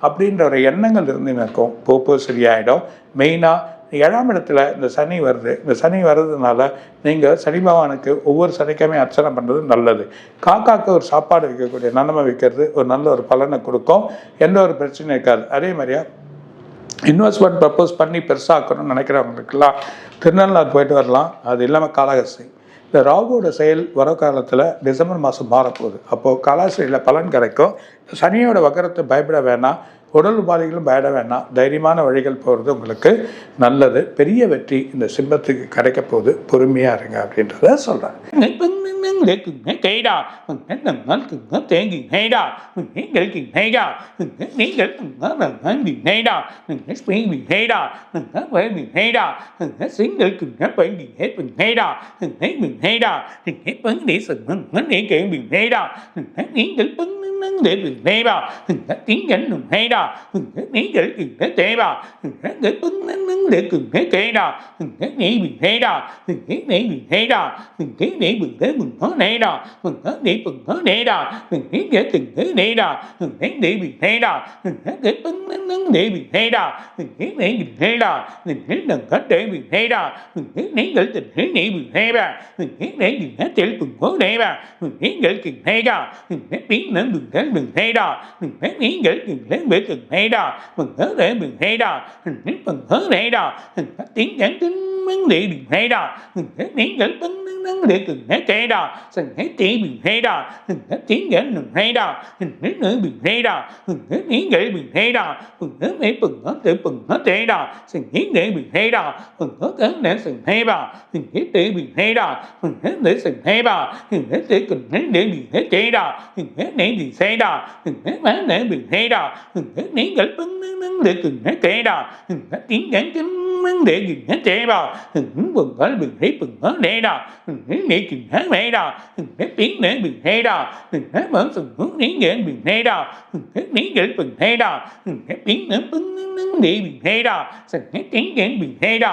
அப்படின்ற ஒரு எண்ணங்கள் இருந்து இருக்கும். போப்போ சரியாயிடும். மெயினாக 7ஆம் இடத்துல இந்த சனி வருது. இந்த சனி வர்றதுனால நீங்கள் சனி பகவானுக்கு ஒவ்வொரு சனிக்கிழமையும் அர்ச்சனை பண்ணுறது நல்லது. காக்காவுக்கு ஒரு சாப்பாடு வைக்கக்கூடிய நிலைமை வைக்கிறது ஒரு நல்ல ஒரு பலனை கொடுக்கும். எந்த ஒரு பிரச்சனையும் இருக்காது. அதே மாதிரியா இன்வெஸ்ட்மெண்ட் ப்ரப்போஸ் பண்ணி பெருசாக்கணும்னு நினைக்கிறவங்களுக்கெல்லாம் திருநள்ளாறு போயிட்டு வரலாம். அது இல்லாமல் காலகஸ்தி. இந்த ராகுவோட செயல் வர காலத்தில் டிசம்பர் மாதம் மாறப்போகுது. அப்போது காலாஸ்திரியில் பலன் கிடைக்கும். சனியோட வக்கரத்தை பயப்பட வேணாம், உடல் உபாதைகளும் பயப்பட வேணாம். தைரியமான வழிகள் போகிறது உங்களுக்கு நல்லது. பெரிய வெற்றி இந்த சிம்மத்துக்கு கிடைக்க போகுது. பொறுமையாக இருங்க அப்படின்றத சொல்கிறேன். கேடா தேங்கி நேடா நீங்கள் நேடா நீங்கள் நேடா நேடா நேடா சிங்கள் பங்கி நேடா நேடா பங்கி நேடா நீங்கள் தேவா திங்கள் நேடா நீங்கள் தேவா கேடா நெய் நேடா நெய் நேடா நேடா நேடா நேடா தேவி நேடா தேவி நேடா நேடா தேவி நேடா நீங்கள் தேவி நேவா தெல்புங்கோ நேவா நீங்கள் நேடா பின்னும் நேடா நீங்கள் நேடா நேடா நேடா திங்கள் நேடா நீங்கள் நேடா தேவி நேடா திங்கள் நேடா நேடா நீங்கள் நேடா தேடா தேவி நேடா நேவா தேவி நேடா நேவா தேடா நேதி சேடா நேடா நீங்கள் கேடா திங்கள் தேவா பொங்கல் பொங்கல் நேடா நேடா பின்ன நேடா நீங்கள் நேடா நீங்கள் நேடா பின்ன தேவி நேடா திங்கள் நேடா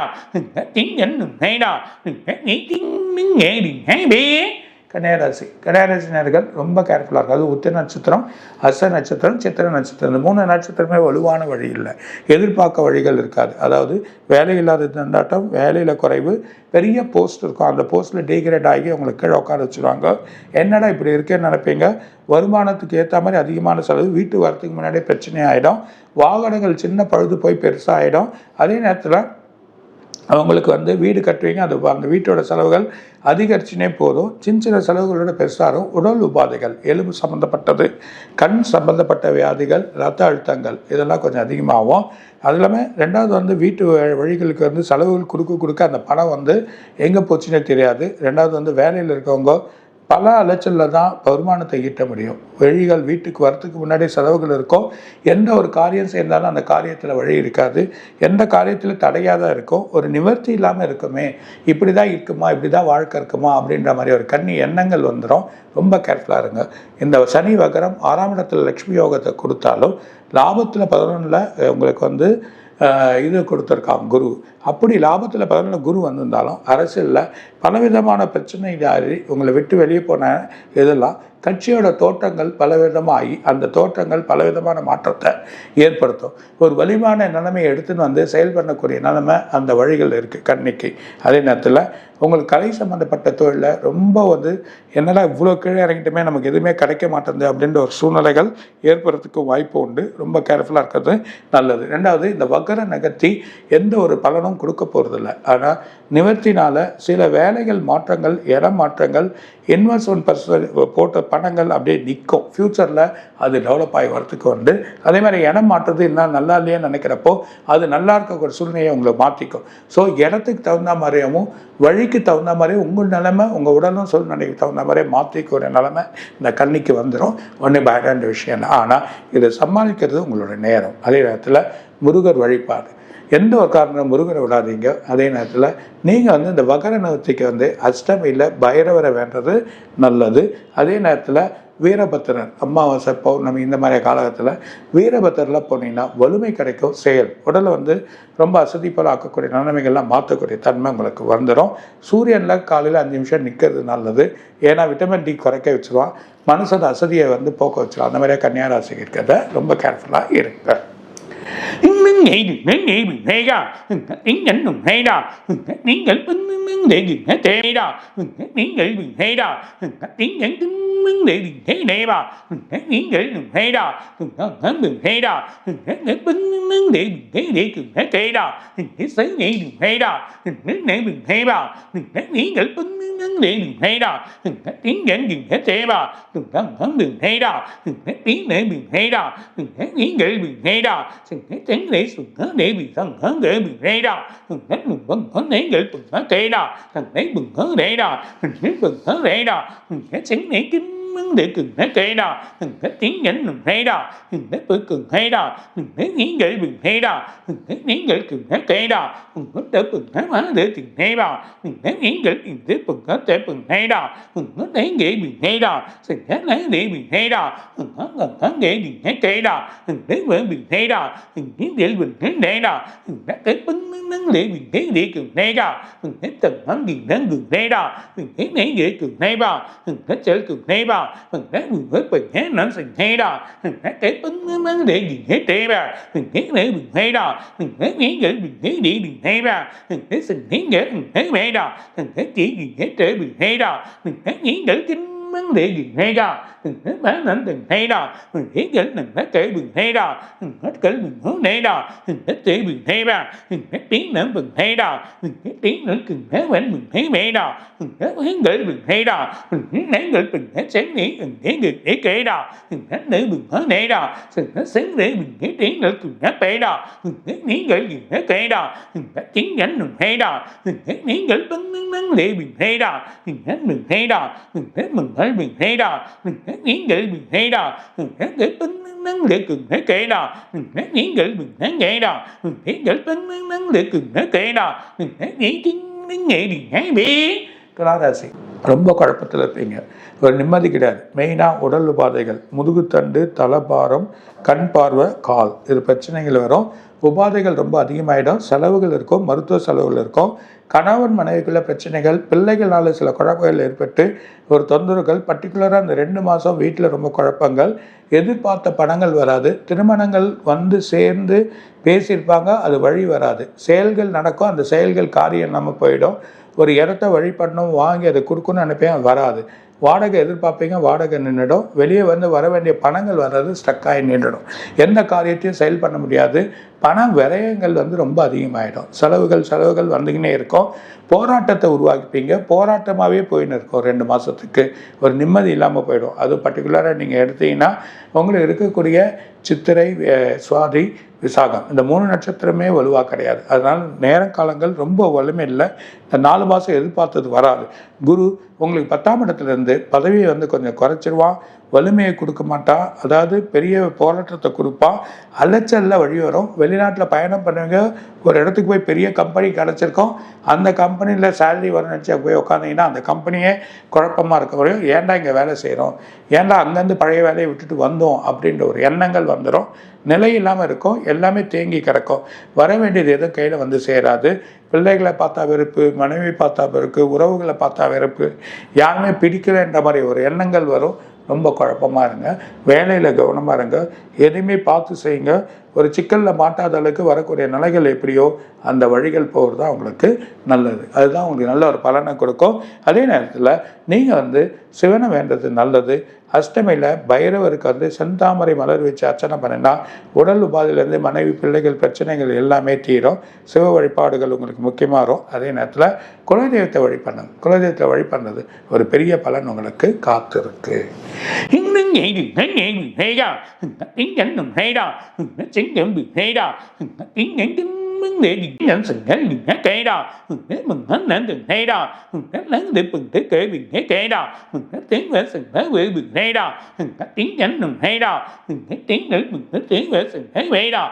திங்கள் நேடா நீ கன்னியாராசி. கன்னியாராசினர்கள் ரொம்ப கேர்ஃபுல்லாக இருக்கும். அது உத்திர நட்சத்திரம், அஸ்த நட்சத்திரம், சித்திர நட்சத்திரம். இந்த 3 நட்சத்திரமே வலுவான வழி இல்லை. எதிர்பார்க்க வழிகள் இருக்காது. அதாவது வேலை இல்லாத திண்டாட்டம், வேலையில் குறைவு, பெரிய போஸ்ட் இருக்கும். அந்த போஸ்ட்டில் டீக்ரேட் ஆகி உங்களுக்கு கீழே உட்கார வச்சுருவாங்க. என்னடா இப்படி இருக்கேன்னு நினைப்பீங்க. வருமானத்துக்கு ஏற்ற மாதிரி அதிகமான செலவு, வீட்டு வரத்துக்கு முன்னாடியே பிரச்சனை ஆகிடும். வாகனங்கள் சின்ன பழுது போய் பெருசாகிடும். அதே நேரத்தில் அவங்களுக்கு வந்து வீடு கட்டுவீங்க, அது அந்த வீட்டோட செலவுகள் அதிகரிச்சுனே போதும். சின்ன செலவுகளோட பெருசாகும். உடல் உபாதைகள், எலும்பு சம்மந்தப்பட்டது, கண் சம்மந்தப்பட்ட வியாதிகள், இரத்த அழுத்தங்கள் இதெல்லாம் கொஞ்சம் அதிகமாகும். அது இல்லாமல் ரெண்டாவது வந்து வீட்டு வழிகளுக்கு வந்து செலவுகள் கொடுக்க அந்த பணம் வந்து எங்கே போச்சுன்னே தெரியாது. ரெண்டாவது வந்து வேலையில் இருக்கவங்க பல அலைச்சலில் தான் வருமானத்தை ஈட்ட முடியும். வழிகள் வீட்டுக்கு வரத்துக்கு முன்னாடி செலவுகள் இருக்கும். எந்த ஒரு காரியம் செய்தாலும் அந்த காரியத்தில் வழி இருக்காது. எந்த காரியத்தில் தடையாக தான் இருக்கும். ஒரு நிவர்த்தி இல்லாமல் இருக்குமே, இப்படி தான் இருக்குமா, இப்படி தான் வாழ்க்கை இருக்குமா அப்படின்ற மாதிரி ஒரு கண்ணி எண்ணங்கள் வந்துடும். ரொம்ப கேர்ஃபுல்லாக இருங்க. இந்த சனி வகரம் 6ஆம் இடத்துல லக்ஷ்மி யோகத்தை கொடுத்தாலும் லாபத்தில் 11ல் உங்களுக்கு வந்து இது கொடுத்துருக்காங்க குரு. அப்படி லாபத்தில் 11 குரு வந்திருந்தாலும் அரசியலில் பலவிதமான பிரச்சனைகள் உங்களை விட்டு வெளியே போன இதெல்லாம் கட்சியோட தோற்றங்கள் பலவிதமாகி அந்த தோற்றங்கள் பலவிதமான மாற்றத்தை ஏற்படுத்தும். ஒரு வலிமான நிலைமையை எடுத்துன்னு வந்து செயல் பண்ணக்கூடிய நிலைமை அந்த வழிகள் இருக்குது கண்ணிக்கு. அதே நேரத்தில் உங்களுக்கு கலை சம்மந்தப்பட்ட தொழிலில் ரொம்ப வந்து என்னடா இவ்வளோ கீழே இறங்கிட்டுமே நமக்கு எதுவுமே கிடைக்க மாட்டேங்குது அப்படின்ற ஒரு சூழ்நிலைகள் ஏற்படுறதுக்கும் வாய்ப்பு உண்டு. ரொம்ப கேர்ஃபுல்லாக இருக்கிறது நல்லது. ரெண்டாவது, இந்த வக்கர நகர்த்தி எந்த ஒரு பலனும் கொடுக்க போகிறதில்ல. ஆனால் நிவர்த்தினால் சில வேலைகள் மாற்றங்கள், இடம் மாற்றங்கள், இன்வெஸ்ட்மெண்ட் போட்ட பணங்கள் அப்படியே நிற்கும். ஃப்யூச்சரில் அது டெவலப் ஆகி வரத்துக்கு வந்து அதே மாதிரி இடம் மாற்றுறது இன்னும் நல்லா இல்லையே நினைக்கிறப்போ அது நல்லா இருக்க ஒரு சூழ்நிலையை உங்களை மாற்றிக்கும். ஸோ இடத்துக்கு தகுந்த மாதிரியும் வழிக்கு தகுந்த மாதிரியும் உங்கள் நிலைமை உங்கள் உடலும் சூழ்நிலைக்கு தகுந்த மாதிரியே மாற்றிக்கூடிய நிலைமை இந்த கண்ணிக்கு வந்துடும். ஒன்றும் பயந்த விஷயம் இல்லை. ஆனால் இதை சமாளிக்கிறது உங்களோட நேரம். அதே நேரத்தில் முருகர் வழிபாடு, எந்த ஒரு காரணம் முருகரை விடாதீங்க. அதே நேரத்தில் நீங்கள் வந்து இந்த வகர நவர்த்திக்கு வந்து அஷ்டமியில் பைரவரை வேண்டது நல்லது. அதே நேரத்தில் வீரபத்திரர் அமாவாசை பௌர்ணமி இந்த மாதிரி காலகட்டத்தில் வீரபத்திரில் போனீங்கன்னா வலிமை கிடைக்கும். செயல் உடலை வந்து ரொம்ப அசதி போல் ஆக்கக்கூடிய நிலைமைகள்லாம் மாற்றக்கூடிய தன்மை உங்களுக்கு வந்துடும். சூரியனில் காலையில் 5 நிமிஷம் நிற்கிறது நல்லது. ஏன்னா விட்டமின் டி குறைக்க வச்சுருவான், மனசோட அசதியை வந்து போக்க வச்சுருவான். அந்த மாதிரியே கன்னியாராசிக்கு இருக்கிறத ரொம்ப கேர்ஃபுல்லாக இருங்க. để cừng thế kê đà thế tiếng nhánh đừng thế đà thế bự cừng thế đà thế tiếng gậy bình thế đà thế tiếng gậy cừng thế kê đà thế đỡ bừng thế má để tiền thế đà thế tiếng gậy tiền thế bừng thế để bừng thế đà thế tiếng gậy bình thế đà thế lấy để bình thế đà thế gậy bình thế kê đà thế vỡ bình thế đà thế gậy bình thế đà thế bưng nâng để bình thế để cừng thế đà thế từng hắn bình thế cừng thế đà thế lấy gậy cừng thế đà thế chơi cừng thế đà phần thế mừng hết bình thế nó thành thế đà phần thế cái bưng nâng để bình thế tê đà phần thế để bình thế đà phần thế nghĩ gậy bình thế để bình thế đà phần thế sinh thế gậy bình thế mẹ đà phần thế chỉ bình thế trễ bình thế đà phần thế nghĩ gậy kinh vấn đề bình thế đà phần thế bán nảnh bình thế đà phần thế gậy nảnh thế kể bình thế đà phần hết kể bình hướng thế đà phần thế tê bình thế đà phần thế tiếng nảnh bình thế đà phần thế tiếng nảnh cừng thế quanh bình thế mẹ đà phần thế hướng gậy bình thế đà phần thế nấy gậy bình thế sáng nghĩ phần thế gậy để kể đà phần thế nữ bình hướng thế đà phần thế sáng để bình thế tiếng nảnh cừng thế bể đà phần thế nghĩ gậy bình thế kể đà phần thế tiếng gánh bình thế đà phần thế nghĩ gậy bưng nâng lệ bình thế đà phần thế bình thế đà phần thế mừng thấy bình thế đà phần thế nghĩ gậy bình thế đà phần thế gậy bưng nâng lệ cừng thế kể đà phần thế nghĩ gậy bình thế kể đà phần thế gậy bưng nâng lệ cừng thế kể đà phần thế nghĩ kinh đến nghệ bình thế bể. துளாராசி ரொம்ப குழப்பத்தில் இருப்பீங்க. ஒரு நிம்மதி கிடையாது. மெயினாக உடல் உபாதைகள், முதுகுத்தண்டு, தலபாரம், கண் பார்வை, கால், இது பிரச்சனைகள் வரும். உபாதைகள் ரொம்ப அதிகமாகிடும். செலவுகள் இருக்கும், மருத்துவ செலவுகள் இருக்கும். கணவன் மனைவிக்குள்ள பிரச்சனைகள், பிள்ளைகளால் சில குழப்பங்கள் ஏற்பட்டு ஒரு தொந்தரவுகள். பர்டிகுலராக அந்த 2 மாதம் வீட்டில் ரொம்ப குழப்பங்கள். எதிர்பார்த்த பணங்கள் வராது. திருமணங்கள் வந்து சேர்ந்து பேசியிருப்பாங்க, அது வழி வராது. செயல்கள் நடக்கும், அந்த செயல்கள் காரியம் நம்ம போயிடும். ஒரு இடத்த வழிபடணும், வாங்கி அதை கொடுக்கணும்னு நினைப்பேன், அது வராது. வாடகை எதிர்பார்ப்பீங்க, வாடகை நின்றுடும். வெளியே வந்து வர வேண்டிய பணங்கள் வர்றது ஸ்டக்காகி நின்றுடும். எந்த காரியத்தையும் செயல் பண்ண முடியாது. பண விரயங்கள் வந்து ரொம்ப அதிகமாகிடும். செலவுகள் வந்துக்கினே இருக்கும். போராட்டத்தை உருவாக்கிப்பீங்க. போராட்டமாகவே போயின்னு இருக்கும். 2 மாதத்துக்கு ஒரு நிம்மதி இல்லாமல் போயிடும். அது பர்டிகுலராக நீங்கள் எடுத்தீங்கன்னா உங்களுக்கு இருக்கக்கூடிய சித்திரை, சுவாதி, விசாகம் இந்த 3 நட்சத்திரமே வலுவாக கிடையாது. அதனால் நேரக்காலங்கள் ரொம்ப வலிமை இல்லை. இந்த 4 மாதம் எதிர்பார்த்தது வராது. குரு உங்களுக்கு 10ஆம் இடத்துலேருந்து பதவியை வந்து கொஞ்சம் குறைச்சிருவான். வலிமையை கொடுக்க மாட்டான். அதாவது பெரிய போராட்டத்தை கொடுப்பான். அலைச்சலில் வழி வரும். வெளிநாட்டில் பயணம் பண்ணுவீங்க. ஒரு இடத்துக்கு போய் பெரிய கம்பெனி கிடச்சிருக்கோம். அந்த கம்பெனியில் சேலரி வர நினச்சி போய் உட்காந்திங்கன்னா அந்த கம்பெனியே குழப்பமாக இருக்க வரையும் ஏன்டா இங்கே வேலை செய்கிறோம், ஏன்டா அங்கேருந்து பழைய வேலையை விட்டுட்டு வந்தோம் அப்படின்ற ஒரு எண்ணங்கள் வந்துடும். நிலை இல்லாமல் இருக்கும். எல்லாமே தேங்கி கிடக்கும். வர வேண்டியது எதுவும் கையில் வந்து சேராது. பிள்ளைகளை பார்த்தா வெறுப்பு, மனைவி பார்த்தா வெறுப்பு, உறவுகளை பார்த்தா வெறுப்பு, யாருமே பிடிக்கலைன்ற மாதிரி ஒரு எண்ணங்கள் வரும். ரொம்ப குழப்பமாக இருங்க. வேலையில் கவனமாக இருங்க. எதுவுமே பார்த்து செய்யுங்க. ஒரு சிக்கலில் மாட்டாத அளவுக்கு வரக்கூடிய நிலைகள் எப்படியோ அந்த வழிகள் போகிறது தான் உங்களுக்கு நல்லது. அதுதான் உங்களுக்கு நல்ல ஒரு பலனை கொடுக்கும். அதே நேரத்தில் நீங்கள் வந்து சிவனை வேண்டது நல்லது. அஷ்டமியில் பைரவருக்கு வந்து செந்தாமரை மலர் வச்சு அர்ச்சனை பண்ணினா உடல் உபாதியிலேருந்து மனைவி, பிள்ளைகள் பிரச்சனைகள் எல்லாமே தீரும். சிவ வழிபாடுகள் உங்களுக்கு முக்கியமாக இருக்கும். அதே நேரத்தில் குலதெய்வத்தை வழிபண்ணுங்க. குலதெய்வத்தை வழிபண்றது ஒரு பெரிய பலன் உங்களுக்கு காத்திருக்கு. mừng để đi nhận sự thế đừng hết kể đó mừng hết nên từng thế đó hết lớn để mừng thế kể bình thế kể đó hết tiếng về sự thế về bình thế đó hết tiếng chánh đừng thế đó hết tiếng để mừng hết tiếng về sự thế về đó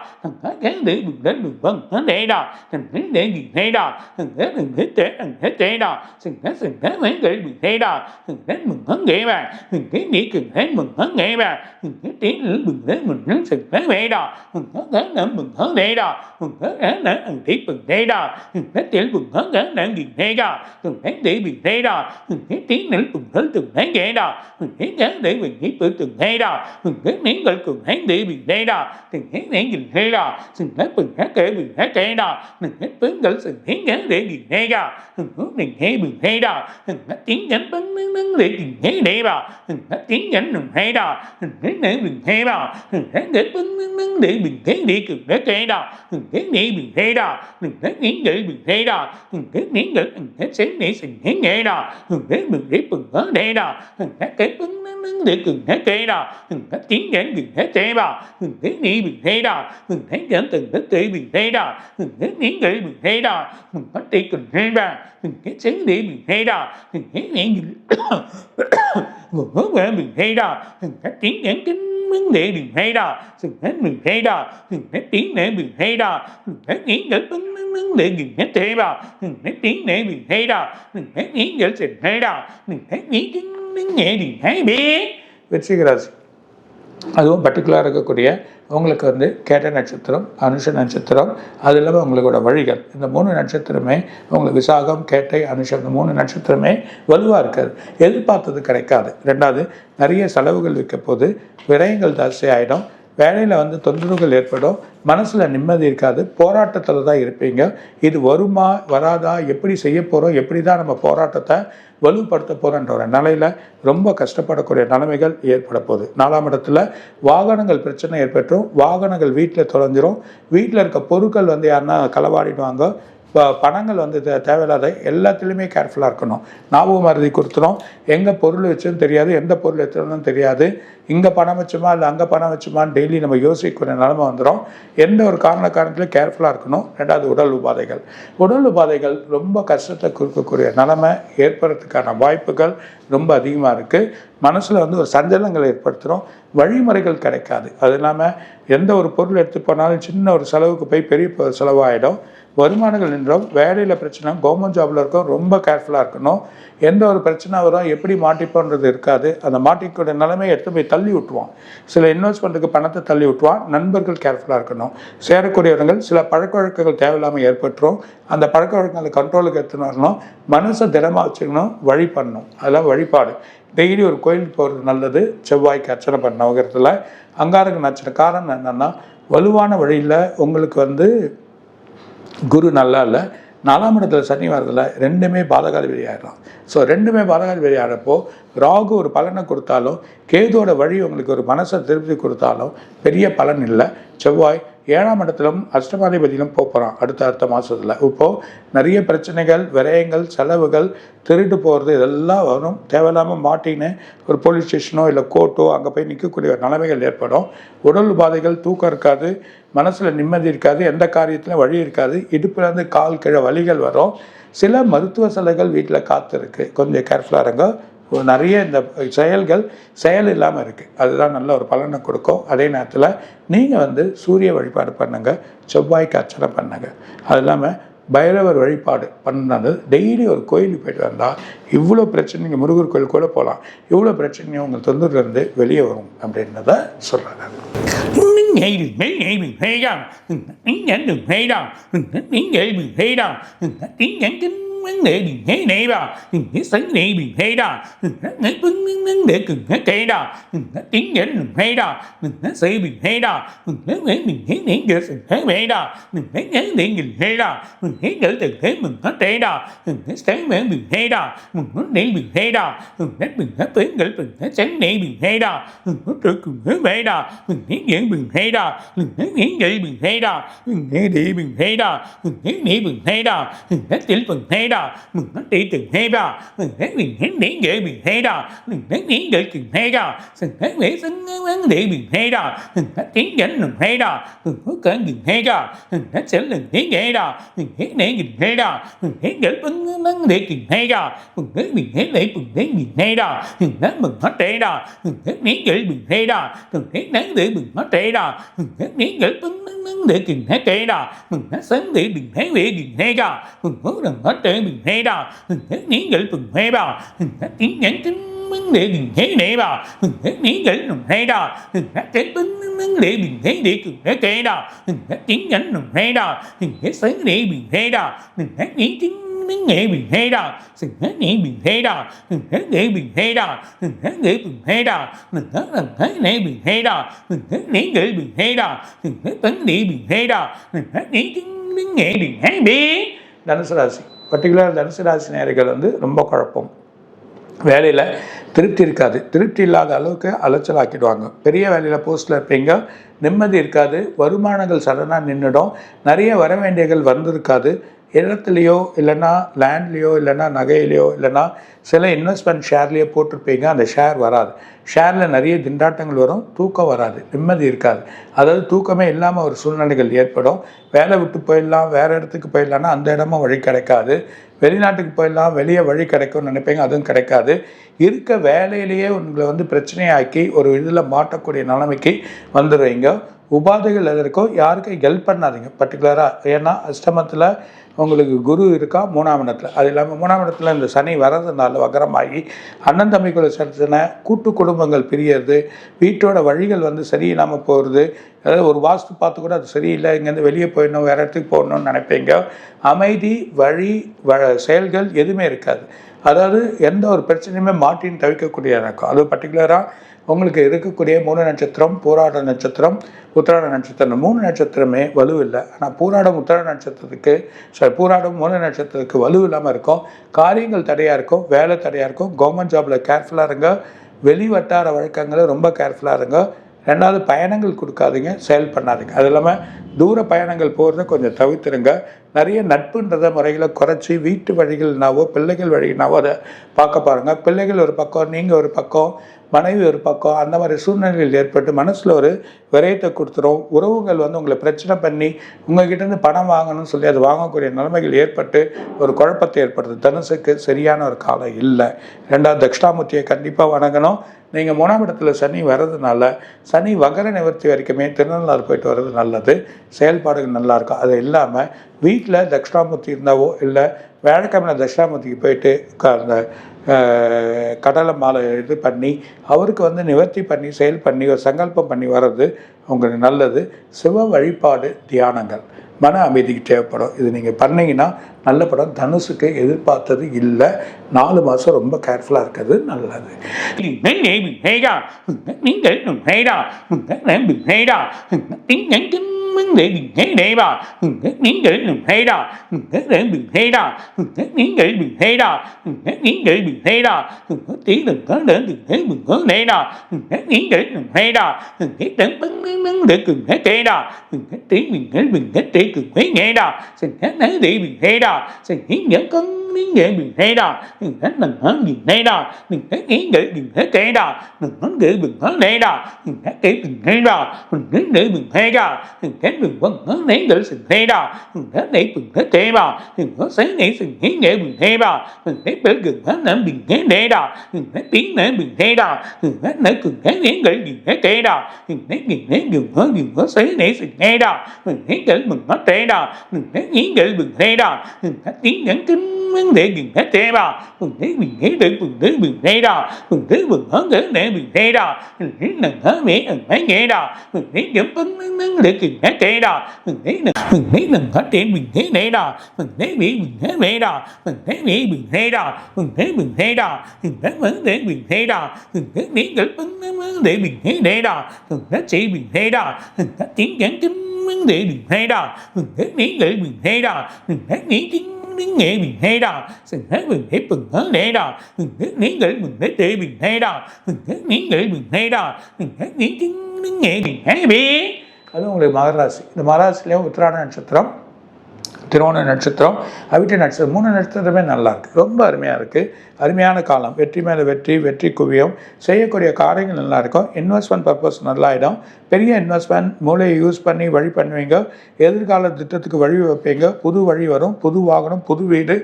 hết cái để mừng đến mừng vâng hết thế đó thành thế để gì thế đó hết đừng hết thế đó sự thế mấy cái bình thế đó hết mừng hết nghệ mà cái nghĩ cần hết mừng hết nghệ mà hết tiếng để mừng đến mừng hết sự thế về đó hết cái để mừng hết thế đó hết cái để ăn thiết mừng thế đó hết tiếng mừng hết cái để gì thế đó hết để bình thế đó hết tiếng để mừng hết từng thế vậy đó hết cái để mình hết bữa từng thế đó hết tiếng gọi cùng hết để bình thế đó hết để nhìn thế đó hết mừng hết kể bình hết kể đó hết bướng gọi sự hết cái để gì thế đó hết mình hết bình thế đó hết tiếng nhánh bắn nắng để gì thế để vào hết tiếng nhánh đừng thế đó hết để bình thế đó hết để bắn nắng để bình thế để cực để kể đó hết để bình thế đó hết nghĩ để bình thế đó hết nghĩ để hết sáng để sinh hết nghệ đó hết mình để bừng hết đây đó hết cái bắn nắng để cực hết kể đó hết tiếng nhánh bình hết kể vào hết nghĩ bình thế đó hết nhánh từng hết kể bình thế đó hết nghĩ để bình thế đó hết đi cần thế vào hết sáng để bình thế đó hết nghĩ một hướng về bình thế đó hết tiếng nhánh kính vấn đề bình thế đó hết bình thế đó hết tiếng để bình thế đó hết nghĩ để vấn đề bình hết thế vào hết tiếng để bình thế đó hết nghĩ để tình thế đó hết nghĩ đến nghệ bình thế biết விருச்சிக ராசி அதுவும் பர்டிகுலராக இருக்கக்கூடிய உங்களுக்கு வந்து கேட்ட நட்சத்திரம், அனுஷ நட்சத்திரம், அது இல்லாமல் உங்களோட வழிகள் இந்த 3 நட்சத்திரமே உங்களுக்கு விசாகம், கேட்டை, அனுஷம் இந்த 3 நட்சத்திரமே வலுவாக இருக்காது. எதிர்பார்த்தது கிடைக்காது. 2வது நிறைய செலவுகள் வைக்க போது விரயங்கள் ஜாஸ்தி ஆகிடும். வேலையில் வந்து தொந்தரவுகள் ஏற்படும். மனசில் நிம்மதி இருக்காது. போராட்டத்தில் தான் இருப்பீங்க. இது வருமா வராதா, எப்படி செய்ய போகிறோம், எப்படி தான் நம்ம போராட்டத்தை வலுப்படுத்த போகிறோன்ற ஒரு நிலையில் ரொம்ப கஷ்டப்படக்கூடிய நிலைமைகள் ஏற்பட போகுது. 4ஆம் இடத்துல வாகனங்கள் பிரச்சனை ஏற்பட்டுரும். வாகனங்கள் வீட்டில் தொலைஞ்சிரும். வீட்டில் இருக்க பொருட்கள் வந்து யாருன்னா களவாடிடுவாங்க. பணங்கள் வந்து தேவையில்லாத எல்லாத்துலேயுமே கேர்ஃபுல்லாக இருக்கணும். ஞாபகம் மருதி கொடுத்துரும். எங்கே பொருள் வச்சோன்னு தெரியாது, எந்த பொருள் எடுத்துன்னு தெரியாது. இங்கே பணம் வச்சுமா இல்லை அங்கே பணம் வச்சுமான்னு டெய்லி நம்ம யோசிக்கக்கூடிய நிலைமை வந்துடும். எந்த ஒரு காரணத்திலையும் கேர்ஃபுல்லாக இருக்கணும். 2வது உடல் உபாதைகள் ரொம்ப கஷ்டத்தை கொடுக்கக்கூடிய நிலைமை ஏற்படுறதுக்கான வாய்ப்புகள் ரொம்ப அதிகமாக இருக்குது. மனசில் வந்து ஒரு சஞ்சலங்கள் ஏற்படுத்துகிறோம். வழிமுறைகள் கிடைக்காது. அது இல்லாமல் எந்த ஒரு பொருள் எடுத்து போனாலும் சின்ன ஒரு செலவுக்கு போய் பெரிய செலவாகிடும். வருமானங்கள் நின்றோம். வேலையில் பிரச்சனை, கவர்மெண்ட் ஜாபில் இருக்கோம், ரொம்ப கேர்ஃபுல்லாக இருக்கணும். எந்த ஒரு பிரச்சனை வரும், எப்படி மாட்டிப்போன்றது இருக்காது. அந்த மாட்டிக்கூடிய நிலைமையை எடுத்து போய் தள்ளி விட்டுருவான். சில இன்வெஸ்ட்மெண்ட்டுக்கு பணத்தை தள்ளி விட்டுருவான். நண்பர்கள் கேர்ஃபுல்லாக இருக்கணும். சேரக்கூடியவர்கள் சில பழக்க வழக்கங்கள் தேவையில்லாமல் ஏற்பட்டுரும். அந்த பழக்க வழக்கங்களை கண்ட்ரோலுக்கு எடுத்துன்னு வரணும். மனசை திடமாக வச்சுக்கணும். வழி பண்ணணும். அதெல்லாம் வழிபாடு. டெய்லி ஒரு கோயிலுக்கு போகிறது நல்லது. செவ்வாய்க்கு அர்ச்சனை பண்ண நவகிரகத்தில் அங்காரங்க நட்சத்திர காரணம் என்னென்னா வலுவான வழியில் உங்களுக்கு வந்து குரு நல்லா இல்லை. 4ஆம் இடத்துல சனி வரதில் 2மே பாதகாதிபதி ஆகிடலாம். ஸோ 2மே பாதகாதிபதி ஆகிறப்போ ராகு ஒரு பலனை கொடுத்தாலும் கேதுவோட வழி உங்களுக்கு ஒரு மனசை திருப்தி கொடுத்தாலும் பெரிய பலன் இல்லை. செவ்வாய் 7ஆம் இடத்திலும் அஷ்டமாதிபதியிலும் போகிறான் அடுத்த மாதத்தில். இப்போது நிறைய பிரச்சனைகள், விரயங்கள், செலவுகள், திருட்டு போகிறது இதெல்லாம் வரும். தேவையில்லாமல் மாட்டின்னு ஒரு போலீஸ் ஸ்டேஷனோ இல்லை கோர்ட்டோ அங்கே போய் நிற்கக்கூடிய நிலைமைகள் ஏற்படும். உடல் உபாதைகள், தூக்கம் இருக்காது, மனசில் நிம்மதி இருக்காது, எந்த காரியத்திலும் வழி இருக்காது, இடுப்புலேருந்து கால் கீழே வலிகள் வரும். சில மருத்துவ செலவுகள் வீட்டில் காத்திருக்கு, கொஞ்சம் கேர்ஃபுல்லாக இருங்க. நிறைய இந்த செயல் இல்லாமல் இருக்குது, அதுதான் நல்ல ஒரு பலனை கொடுக்கும். அதே நேரத்தில் நீங்கள் சூரிய வழிபாடு பண்ணுங்கள், செவ்வாய்க்கு அர்ச்சனை பண்ணுங்கள். அது இல்லாமல் பைரவர் வழிபாடு பண்ணது, டெய்லி ஒரு கோயிலுக்கு போயிட்டு வந்தால் இவ்வளோ பிரச்சனை, நீங்கள் முருகர் கோயில் கூட போகலாம், இவ்வளோ பிரச்சனையும் உங்கள் தொந்தரவுலேருந்து வெளியே வரும் அப்படின்றத சொல்கிறாங்க. vấn đề bị thế này bà cái sáng này bị thế đó nó vấn đề cần nó thế đó nó tiếng đến mình thế đó nó sẽ bị thế đó nó thấy mình thấy những cái sự thế vậy đó mình thấy nhớ điện mình thế đó mình thấy nhớ từ thế mình có thế đó mình thấy sáng mẹ mình thế đó mình có để mình thế đó mình thấy mình thấy tiếng gửi mình thấy sáng này mình thế đó mình có tự cùng thế vậy đó mình thấy những mình thế đó mình thấy những gì mình thế đó mình thấy đi mình thế đó mình thấy nghĩ mình thế đó mình thấy tiếng mình thế đó mình nói đi từng thế đó mình thấy mình thấy đến vậy mình thế đó mình thấy đến vậy từng thế đó mình thấy vẻ sinh vấn đề mình thế đó mình thấy tiếng dẫn mình thế đó mình có cơn mình thế đó mình thấy sẽ lần thế vậy đó mình thấy để mình thế đó mình thấy gửi vấn đề mình thế đó mình thấy mình thấy để mình thấy mình thế đó mình thấy mình hết thế đó mình thấy đến vậy mình thế đó mình thấy đáng để mình hết thế đó mình thấy đến gửi vấn đề mình thế đó mình thấy sáng để mình thấy về mình thế đó mình có rằng hết thế mình thế đó mình thấy những cái mình thế đó mình thấy tiếng nhắn tin vấn đề mình thế này đó mình thấy những cái mình thế đó mình thấy cái vấn đề mình thấy để cùng thế đó mình thấy tiếng nhắn mình thế đó mình thấy sáng để mình thế đó mình thấy những tiếng nghệ mình thế đó mình thấy nghệ mình thế đó mình thấy nghệ mình thế đó mình thấy nghệ mình thế đó mình thấy rằng thấy nghệ mình thế đó mình thấy những nghệ mình thế đó mình thấy vấn đề mình thế đó mình thấy những tiếng nghệ mình thế biết. தனுசு ராசி பர்டிகுலர் தனுசு ராசி நேயர்கள் ரொம்ப குழப்பம், வேலையில் திருப்தி இருக்காது, திருப்தி இல்லாத அளவுக்கு அலைச்சலாக்கிடுவாங்க. பெரிய வேலையில் போஸ்ட்டில் இருப்பீங்க, நிம்மதி இருக்காது, வருமானங்கள் சடனாக நின்றுடும், நிறைய வர வேண்டியகள் வந்திருக்காது. இடத்துலையோ இல்லைன்னா லேண்ட்லேயோ இல்லைன்னா நகையிலையோ இல்லைன்னா சில இன்வெஸ்ட்மெண்ட் ஷேர்லேயோ போட்டிருப்பீங்க, அந்த ஷேர் வராது. ஷேரில் நிறைய திண்டாட்டங்கள் வரும், தூக்கம் வராது, நிம்மதி இருக்காது. அதாவது தூக்கமே இல்லாமல் ஒரு சூழ்நிலைகள் ஏற்படும். வேலை விட்டு போயிடலாம், வேறு இடத்துக்கு போயிடலான்னா அந்த இடமும் வழி கிடைக்காது. வெளிநாட்டுக்கு போயிடலாம், வெளியே வழி கிடைக்கும்னு நினைப்பீங்க, அதுவும் கிடைக்காது. இருக்க வேலையிலேயே உங்களை பிரச்சனையாக்கி ஒரு இதில் மாட்டக்கூடிய நிலைமைக்கு வந்துடுவீங்க. உபாதைகள் எதற்கோ யாருக்கும் ஹெல்ப் பண்ணாதீங்க பர்டிகுலராக. ஏன்னா அஷ்டமத்தில் உங்களுக்கு குரு இருக்கா 3ஆம் இடத்துல, அது இல்லாமல் 3ஆம் இடத்துல இந்த சனி வர்றதுனால வக்கரமாகி அண்ணன் தம்பிக்குள்ள பிரச்சனை, கூட்டு குடும்பங்கள் பிரியறது, வீட்டோட வழிகள் சரியில்லாமல் போகிறது. அதாவது ஒரு வாஸ்து பார்த்து கூட அது சரியில்லை, இங்கேருந்து வெளியே போயிடணும், வேறு இடத்துக்கு போகணும்னு நினைப்பீங்க. அமைதி, வழி, செயல்கள் எதுவுமே இருக்காது. அதாவது எந்த ஒரு பிரச்சனையுமே மாட்டின்னு தவிக்கக்கூடிய இருக்கும். அது பர்டிகுலராக உங்களுக்கு இருக்கக்கூடிய 3 நட்சத்திரம், பூராட நட்சத்திரம், உத்திராட நட்சத்திரம், 3 நட்சத்திரமே வலுவில்லை. ஆனால் பூராடம் உத்திராட நட்சத்திரத்துக்கு பூராடம் 3 நட்சத்திரத்துக்கு வலு இல்லாமல் இருக்கும். காரியங்கள் தடையாக இருக்கும், வேலை தடையாக இருக்கும். கவர்மெண்ட் ஜாபில் கேர்ஃபுல்லாக இருங்க. வெளி வட்டார வழக்கங்களை ரொம்ப கேர்ஃபுல்லாக இருங்க. 2வது பயணங்கள் கொடுக்காதீங்க, செயல் பண்ணாதீங்க. அது இல்லாமல் தூர பயணங்கள் போகிறத கொஞ்சம் தவிர்த்துருங்க. நிறைய நட்புன்றத முறைகளை குறைச்சி வீட்டு வழிகள்னாவோ பிள்ளைகள் வழினாவோ அதை பார்க்க பாருங்கள். பிள்ளைகள் ஒரு பக்கம், நீங்கள் ஒரு பக்கம், மனைவி ஒரு பக்கம், அந்த மாதிரி சூழ்நிலைகள் ஏற்பட்டு மனசில் ஒரு விரயத்தை கொடுத்துரும். உறவுகள் உங்களை பிரச்சனை பண்ணி உங்கள்கிட்டேருந்து பணம் வாங்கணும்னு சொல்லி அது வாங்கக்கூடிய நிலைமைகள் ஏற்பட்டு ஒரு குழப்பத்தை ஏற்படுது. தனுசுக்கு சரியான ஒரு காலம் இல்லை. 2வது தட்சிணாமூர்த்தியை கண்டிப்பாக வணங்கணும். நீங்கள் 3ஆம் இடத்துல சனி வர்றதுனால சனி வகர நிவர்த்தி வரைக்குமே திருநள்ளாறு போயிட்டு வர்றது நல்லது, செயல்பாடுகள் நல்லாயிருக்கும். அது இல்லாமல் வீட்டில் தட்சிணாமூர்த்தி இருந்தாவோ இல்லை வியாழக்கிழமை தட்சிணாமூர்த்திக்கு போயிட்டு அந்த கடலை மாலை இது பண்ணி அவருக்கு நிவர்த்தி பண்ணி செயல் பண்ணி ஒரு சங்கல்பம் பண்ணி வர்றது உங்களுக்கு நல்லது. சிவ வழிபாடு, தியானங்கள் மன அமைதிக்கு தேவைப்படும். இது நீங்கள் பண்ணிங்கன்னா நல்ல படம். தனுஷுக்கு எதிர்பார்த்தது இல்லை. 4 மாதம் ரொம்ப கேர்ஃபுல்லாக இருக்கிறது நல்லது. நீங்கள் ஹேடா நான் ஹேடா நீங்கள் ஹேடா நான் ஹேடா ஹேடா ஹேடா நீங்கள் ஹேடானை தேவா சனை சனை தேவா பெருக்கு நம்பி ஹேடா பின்ன ஹேடா நக்கு நீங்கள் ஹேடா சனை ஹேடா நீங்கள் ஹேடா நீங்கள் ஹேடா நீங்கள் để mình hết thế bà mình thấy mình thấy được mình thấy mình thấy đó mình thấy mình hơn để mình thấy đó mình thấy là hết mẹ mình thấy nghe đó mình thấy điểm vấn để mình hết thế đó mình thấy là hết tiền mình thấy này đó mình thấy mình thấy mẹ đó mình thấy mình thấy đó mình thấy mình thấy đó mình thấy vấn để mình thấy đó mình thấy những cái vấn để mình thấy đấy đó mình thấy chị mình thấy đó mình thấy tiếng giảng chính vấn đề mình thấy đó mình thấy những cái mình thấy đó mình thấy những tiếng nghệ mình hay đó, mình thấy mình thấy bừng hết đấy đó, mình thấy những người mình thấy tệ mình hay đó, mình thấy những người mình hay đó, mình thấy những tiếng nghệ mình hay biết. அது உங்களுக்கு மகர ராசி. இந்த மகர ராசிலேயும் உத்திராட நட்சத்திரம், திருவோண நட்சத்திரம், அவிட்ட நட்சத்திரம் 3 நட்சத்திரமே நல்லா இருக்குது. ரொம்ப அருமையாக இருக்குது. அருமையான காலம். வெற்றி மேலே வெற்றி, வெற்றி குவியம். செய்யக்கூடிய காரியங்கள் நல்லா இருக்கும். இன்வெஸ்ட்மெண்ட் பர்பஸ் நல்லாயிடும். பெரிய இன்வெஸ்ட்மெண்ட் மூளையை யூஸ் பண்ணி வழி பண்ணுவீங்க. எதிர்கால திட்டத்துக்கு வழி வைப்பீங்க. புது வழி வரும். புது வாகனம், புது வீடு.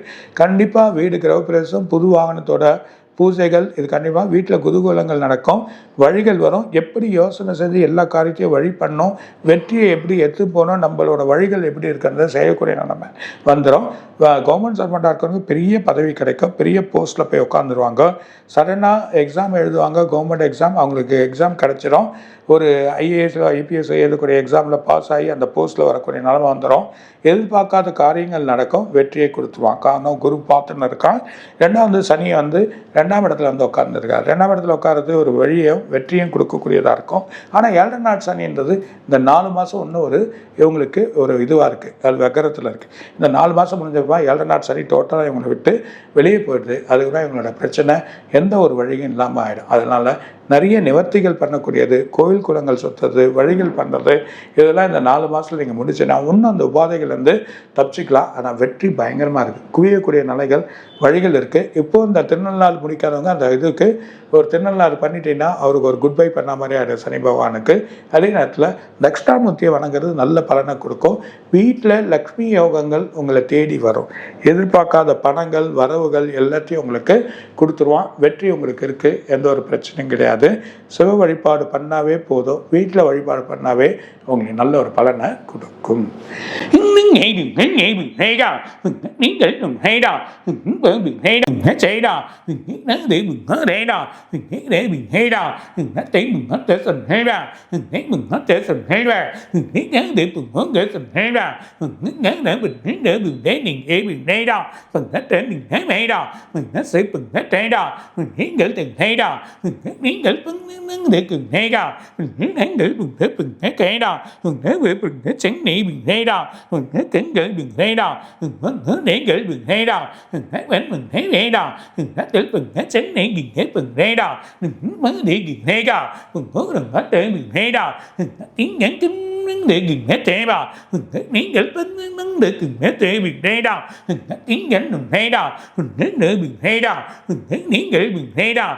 கண்டிப்பாக வீடு கிரகப்பிரவேசம், புது வாகனத்தோட பூஜைகள், இது கண்டிப்பாக வீட்டில் குதூகூலங்கள் நடக்கும். வழிகள் வரும். எப்படி யோசனை செஞ்சு எல்லா காரியத்தையும் வழி பண்ணோம், வெற்றியை எப்படி எடுத்து போனோம், நம்மளோட வழிகள் எப்படி இருக்கிறத செய்யக்கூடிய நிலைமை வந்துடும். கவர்மெண்ட் சர்வெண்ட்டாக இருக்கிறவங்க பெரிய பதவி கிடைக்கும். பெரிய போஸ்ட்டில் போய் உட்காந்துருவாங்க. சடனாக எக்ஸாம் எழுதுவாங்க. கவர்மெண்ட் எக்ஸாம், அவங்களுக்கு எக்ஸாம் கிடச்சிரும். ஒரு ஐஏஎஸ் ஐபிஎஸ் எழுதக்கூடிய எக்ஸாமில் பாஸ் ஆகி அந்த போஸ்ட்டில் வரக்கூடிய நிலைமை வந்துடும். எதிர்பார்க்காத காரியங்கள் நடக்கும். வெற்றியை கொடுத்துருவான். காரணம் குரு பார்த்துன்னு இருக்கான். 2வது சனி வந்து 2ஆம் இடத்துல வந்து உட்காந்துருக்கார். 2ஆம் இடத்துல உட்காரது ஒரு வழியும் வெற்றியும் கொடுக்கக்கூடியதாக இருக்கும். ஆனால் 7 நாள் சனின்றது இந்த 4 மாதம் இன்னும் இவங்களுக்கு ஒரு இதுவாக இருக்குது. அது வக்கரத்தில் இருக்குது. இந்த 4 மாதம் முடிஞ்சப்பா 7 நாள் சனி டோட்டலாக இவங்களை விட்டு வெளியே போயிடுது. அதுக்கு இவங்களோட பிரச்சனை எந்த ஒரு வழியும் இல்லாமல் ஆகிடும். அதனால் நிறைய நிவர்த்திகள் பண்ணக்கூடியது, கோவில் குளங்கள் சுற்றுறது, வழிகள் பண்ணுறது, இதெல்லாம் இந்த 4 மாதத்தில் நீங்கள் முடிச்சுன்னா இன்னும் அந்த உபாதைகள்லேருந்து தப்பிச்சிக்கலாம். ஆனால் வெற்றி பயங்கரமாக இருக்குது. குவியக்கூடிய நிலைகள், வழிகள் இருக்குது. இப்போது இந்த திருநள்ளாறு முடிக்காதவங்க அந்த இதுக்கு ஒரு திருநள்ளாறு பண்ணிட்டீங்கன்னா அவருக்கு ஒரு குட் பை பண்ண மாதிரி ஆகிடும் சனி பகவானுக்கு. அதே நேரத்தில் தட்சிணாமூர்த்தியை வணங்குறது நல்ல பலனை கொடுக்கும். வீட்டில் லக்ஷ்மி யோகங்கள் உங்களை தேடி வரும். எதிர்பார்க்காத பணங்கள், வரவுகள் எல்லாத்தையும் உங்களுக்கு கொடுத்துருவான். வெற்றி உங்களுக்கு இருக்குது. எந்த ஒரு பிரச்சனையும் கிடையாது. சிவ வழிபாடு பண்ணாவே போதும். வீட்டில் வழிபாடு பண்ணாவே உங்களுக்கு நல்ல ஒரு பலனை கொடுக்கும். Kính gửi bình thế đó, để gửi bình thế đó, thấy bánh mình thấy thế đó, tự bình hết sáng để nhìn thấy bình thế đó, mới để nhìn thế đó, có đừng hết để bình thế đó, tiếng nhắn kính để nhìn hết thế đó, tiếng gửi bánh để nhìn hết thế bình thế đó, tiếng nhắn bình thế đó, để bình thế đó, tiếng gửi bình thế đó,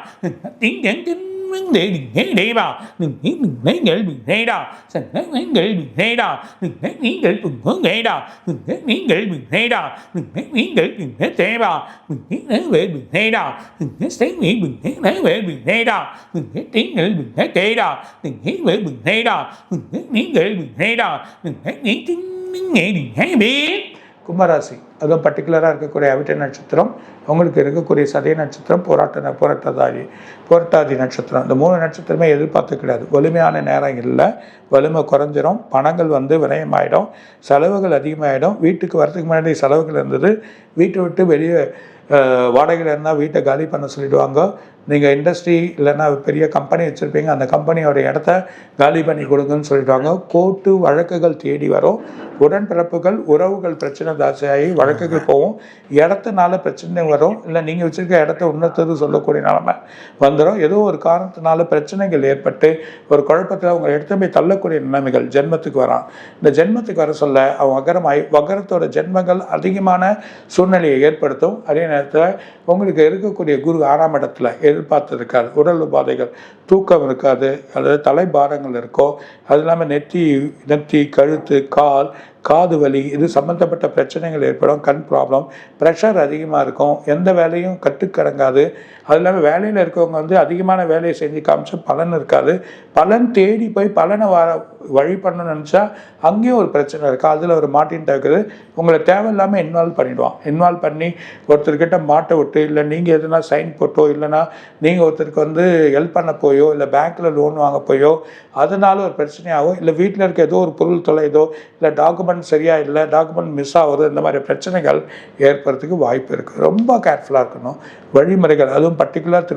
tiếng nhắn kính vấn đề mình thấy đi vào đừng nghĩ mình lấy nghệ mình thấy đâu thành thấy mấy nghệ mình thấy đâu đừng thấy nghĩ nghệ mình có nghệ đâu đừng thấy nghĩ nghệ mình thấy đâu đừng thấy nghĩ nghệ mình thấy thế vào mình thấy lấy về mình thấy đâu đừng thấy sáng nghĩ mình thấy lấy về mình thấy đâu đừng thấy tiếng nghệ mình thấy kệ đâu đừng thấy về mình thấy đâu đừng thấy nghĩ nghệ mình thấy đâu đừng thấy nghĩ tiếng nghệ mình thấy biết. கும்பராசி, அதுவும் பர்டிகுலராக இருக்கக்கூடிய அவிட்ட நட்சத்திரம், உங்களுக்கு இருக்கக்கூடிய சதய நட்சத்திரம், புரட்டாதி நட்சத்திரம், இந்த 3 நட்சத்திரமே எதிர்பார்த்து கிடையாது. வலிமையான நேரம் இல்லை, வலிமை குறைஞ்சிரும், பணங்கள் விரயமாயிடும், செலவுகள் அதிகமாகிடும். வீட்டுக்கு வரதுக்கு முன்னாடி செலவுகள் இருந்தது, வீட்டை விட்டு வெளியே வாடகையில் இருந்தால் வீட்டை காலி பண்ண சொல்லிவிடுவாங்க. நீங்கள் இண்டஸ்ட்ரி இல்லைன்னா பெரிய கம்பெனி வச்சுருப்பீங்க, அந்த கம்பெனியோட இடத்த காலி பண்ணி கொடுங்கன்னு சொல்லிடுவாங்க. கோர்ட்டு வழக்குகள் தேடி வரும், உடன்பிறப்புகள் உறவுகள் பிரச்சனை தாசியாகி வழக்குகள் போகும், இடத்தினால பிரச்சனை வரும், இல்லை நீங்கள் வச்சுருக்க இடத்த உன்னத்தது சொல்லக்கூடிய நிலைமை வந்துடும். ஏதோ ஒரு காரணத்தினால பிரச்சனைகள் ஏற்பட்டு ஒரு குழப்பத்தில் அவங்க எடுத்து போய் தள்ளக்கூடிய நிலைமைகள் ஜென்மத்துக்கு வரான். இந்த ஜென்மத்துக்கு வர சொல்ல அவன் வகரத்தோட ஜென்மங்கள் அதிகமான சூழ்நிலையை ஏற்படுத்தும். அதே நேரத்தில் உங்களுக்கு இருக்கக்கூடிய குரு 6ஆம் இடத்துல எதிர்பார்த்து இருக்காது, உடல் உபாதைகள், தூக்கம் இருக்காது, அல்லது தலைபாரங்கள் இருக்கும். அது இல்லாமல் நெத்தி, கழுத்து, காது வலி, இது சம்மந்தப்பட்ட பிரச்சனைகள் ஏற்படும். கண் ப்ராப்ளம், ப்ரெஷர் அதிகமாக இருக்கும், எந்த வேலையும் கட்டுக்கடங்காது. அது இல்லாமல் வேலையில் இருக்கவங்க அதிகமான வேலையை செஞ்சு காமிச்சு பலன் இருக்காது. பலன் தேடி போய் பலனை வழி பண்ணணும்னு நினச்சா அங்கேயும் ஒரு பிரச்சனை இருக்குது. அதில் ஒரு மாட்டின்ட்டு இருக்குது. உங்களை தேவையில்லாமல் இன்வால்வ் பண்ணி ஒருத்தர்கிட்ட மாட்ட விட்டு, இல்லை நீங்கள் எதுனா சைன் போட்டோ, இல்லைனா நீங்கள் ஒருத்தருக்கு ஹெல்ப் பண்ண போயோ, இல்லை பேங்க்கில் லோன் வாங்க போயோ அதனால ஒரு பிரச்சனையாகும். இல்லை வீட்டில் இருக்க ஏதோ ஒரு பொருள் தொலைதோ, இல்லை டாக்குமெண்ட் சரியாக இல்லை, டாக்குமெண்ட் மிஸ் ஆகுது, இந்த மாதிரி பிரச்சனைகள் ஏற்படுறதுக்கு வாய்ப்பு இருக்குது. ரொம்ப கேர்ஃபுல்லாக இருக்கணும். வழிமுறைகள், அதுவும் பர்டிகுலர்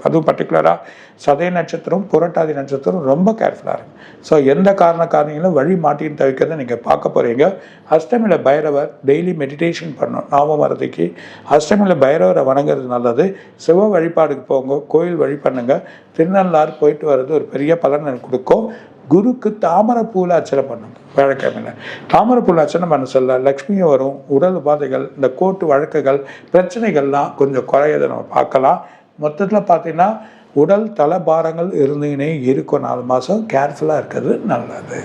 அதுவும் பர்டிகுலராக சதய நட்சத்திரம், புரட்டாதி நட்சத்திரம் ரொம்ப கேர்ஃபுல்லாக இருக்கும். ஸோ எந்த காரணங்களும் வழி மாட்டின்னு தவிர்க்கிறத நீங்கள் பார்க்க போகிறீங்க. அஷ்டமியில் பைரவர் டெய்லி மெடிடேஷன் பண்ணணும். நாமமரதிக்கு அஷ்டமியில் பைரவரை வணங்குறது நல்லது. சிவ வழிபாடுக்கு போங்க, கோயில் வழி பண்ணுங்க. திருநள்ளாறு போயிட்டு வர்றது ஒரு பெரிய பலன் கொடுக்கும். குருக்கு தாமரைப்பூவில் அர்ச்சனை பண்ணுங்க. வியாழக்கிழமையில் தாமரைப்பூவில் அர்ச்சனை பண்ண சொல்ல லக்ஷ்மியும் வரும். உடல் உபாதைகள், இந்த கோர்ட்டு வழக்குகள், பிரச்சனைகள்லாம் கொஞ்சம் குறையதை நம்ம பார்க்கலாம். மொத்தத்தில் பார்த்தீங்கன்னா உடல் தலபாரங்கள் இருந்துக்கினே இருக்கும். 4 மாதம் கேர்ஃபுல்லாக இருக்கிறது நல்லது.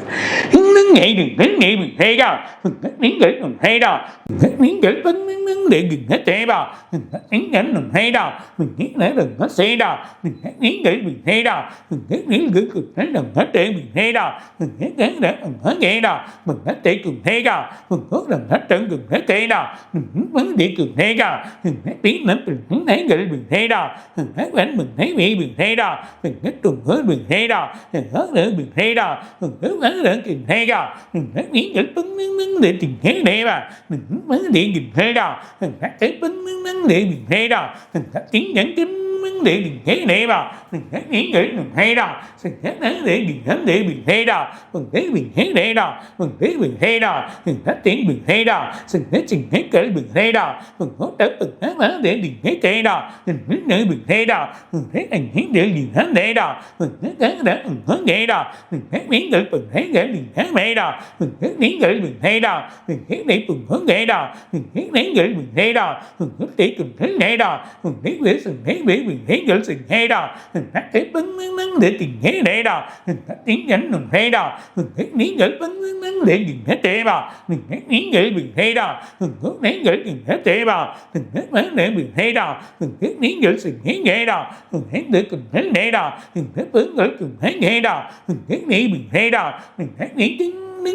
bình thế đó, mình hết trùng với bình thế đó, mình hết nữa bình thế đó, mình hết nữa bình thế đó, mình hết miếng để bưng để tình thế này mà, mình hết để bình thế đó, mình hết để bưng để bình thế đó, mình hết tiếng nhắn tin để bình thế này mà, mình hết miếng để bình thế đó, mình hết nữa để bình thế đó, mình hết bình thế này đó, mình hết bình thế đó, mình hết tiếng bình thế đó, mình hết trình hết cỡ bình thế đó, mình hết tới bình thế mà để bình thế đó, mình hết nữa bình thế đó, mình hết anh hết để bình thế đó, mình hết cái để mình hết vậy đó, mình hết miếng để bình thế để bình thế này đó, mình hết miếng để bình thế đó, mình hết để bình hết vậy đó, mình hết miếng để bình thế đó, mình hết để bình thế này đó, mình hết để sự hết để bình thế để sự thế đó, mình hết để bưng để tình thế này đó, mình hết tiếng nhắn mình thế đó, mình hết miếng để bưng để bình thế thế mà, mình hết miếng để bình thế đó, mình hết miếng để bình thế thế mà, mình hết miếng để bình thế đó, mình hết miếng để sự thế này đó, mình hết để bình thế này đó, mình hết bưng để bình thế này đó, mình hết nghĩ bình thế đó, mình hết nghĩ đến